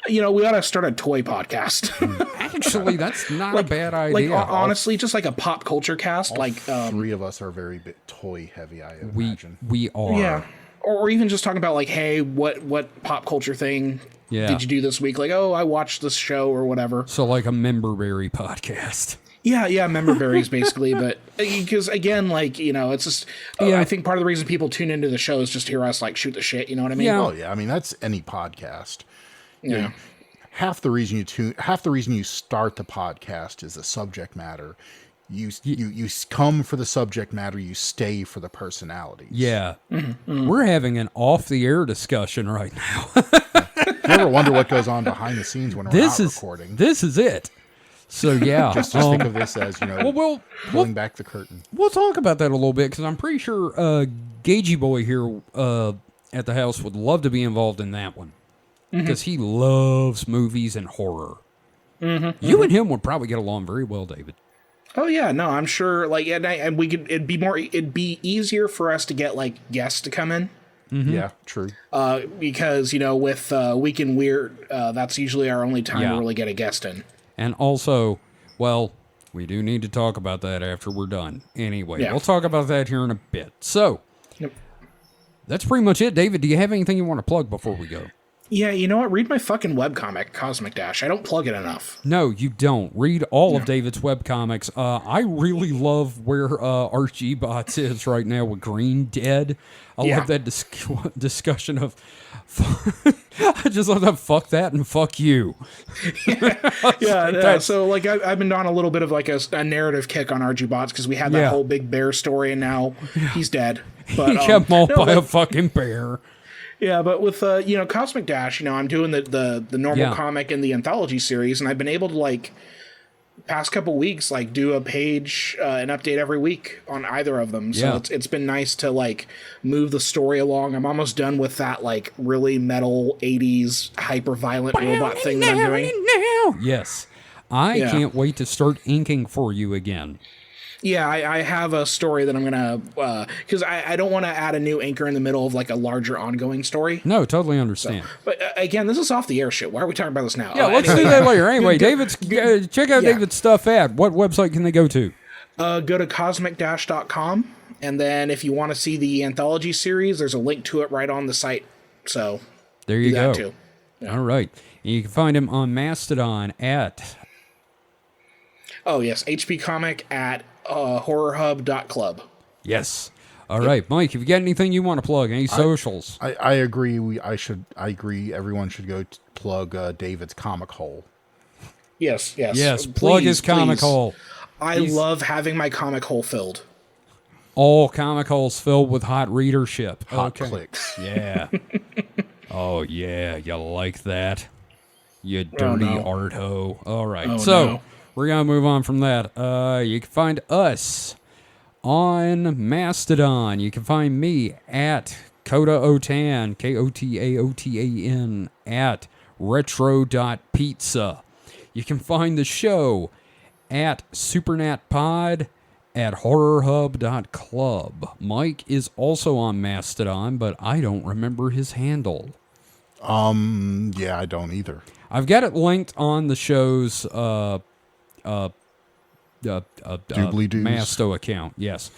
We ought to start a toy podcast. Actually, that's not a bad idea. Honestly, just like a pop culture cast. Three of us are very toy heavy, I imagine. We are. Yeah. Or even just talking about like, hey, what pop culture thing did you do this week? Like, I watched this show or whatever. So like a Memberberry podcast. Yeah, member berries basically, but because again, it's just I think part of the reason people tune into the show is just to hear us like shoot the shit. You know what I mean? Yeah. Oh yeah, I mean that's any podcast. Yeah. Half the reason you start the podcast is the subject matter. You come for the subject matter. You stay for the personalities. Yeah, we're having an off-the-air discussion right now. You ever wonder what goes on behind the scenes when we're not recording? This is it. So yeah, just think of this as pulling back the curtain. We'll talk about that a little bit because I'm pretty sure Gagey Boy here at the house would love to be involved in that one because he loves movies and horror. You and him would probably get along very well, David. Oh yeah, no, I'm sure. And we could. It'd be easier for us to get guests to come in. Yeah, true. Because with Week in Weird, that's usually our only time to really get a guest in. And also, well, we do need to talk about that after we're done. Anyway, we'll talk about that here in a bit. So, that's pretty much it. David, do you have anything you want to plug before we go? Yeah, you know what? Read my fucking webcomic, Cosmic Dash. I don't plug it enough. No, you don't. Read all of David's webcomics. I really love where RG Bots is right now with Green Dead. I love that discussion of... I just love that fuck that and fuck you. So I've been on a little bit of a narrative kick on RG Bots because we had that whole big bear story and now he's dead. But, he got mauled by a fucking bear. Yeah, but with Cosmic Dash, I'm doing the normal comic and the anthology series, and I've been able to past couple weeks do a page an update every week on either of them. So it's been nice to move the story along. I'm almost done with that really metal 80s hyper violent robot thing that I'm doing. Yes. I can't wait to start inking for you again. Yeah, I have a story that I'm going to... Because I don't want to add a new anchor in the middle of, a larger ongoing story. No, totally understand. So, but, again, this is off-the-air shit. Why are we talking about this now? Yeah, let's do that later. Anyway, David's... check out David's stuff at... What website can they go to? Go to cosmicdash.com, and then if you want to see the anthology series, there's a link to it right on the site So There you do that go. too. Yeah. All right. And you can find him on Mastodon at... Oh, yes. HP Comic at horrorhub.club. Yes. All right, Mike, if you got anything you want to plug, any socials? I agree. I agree. Everyone should go plug David's comic hole. Yes. Yes, plug his comic hole. I love having my comic hole filled. All comic holes filled with hot readership. Hot clicks. Yeah. Oh, yeah. You like that? You dirty art hoe. All right. We're going to move on from that. You can find us on Mastodon. You can find me at Kotaotan, Kotaotan, at retro.pizza. You can find the show at supernatpod at horrorhub.club. Mike is also on Mastodon, but I don't remember his handle. Yeah, I don't either. I've got it linked on the show's Doobly-doos. Masto account. Yes.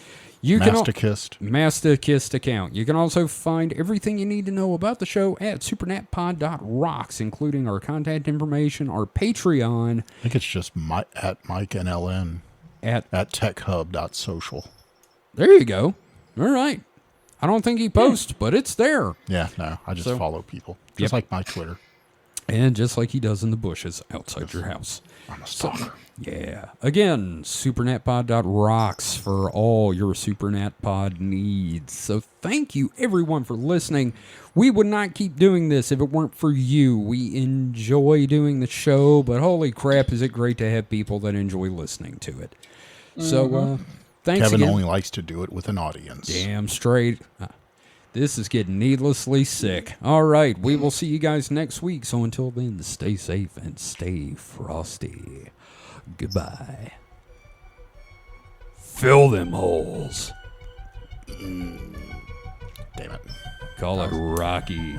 Masticist account. You can also find everything you need to know about the show at supernatpod.rocks, including our contact information, our Patreon. I think it's just at Mike and LN at techhub.social. There you go. All right. I don't think he posts, but it's there. Yeah, no, I just follow people. Just like my Twitter. And just like he does in the bushes outside your house. I'm a stalker. Yeah. Again, supernatpod.rocks for all your supernatpod needs. So thank you, everyone, for listening. We would not keep doing this if it weren't for you. We enjoy doing the show, but holy crap, is it great to have people that enjoy listening to it. So, thanks Kevin again. only likes to do it with an audience. Damn straight. This is getting needlessly sick. All right, we will see you guys next week. So until then, stay safe and stay frosty. Goodbye. Fill them holes. Damn it. Call it Rocky.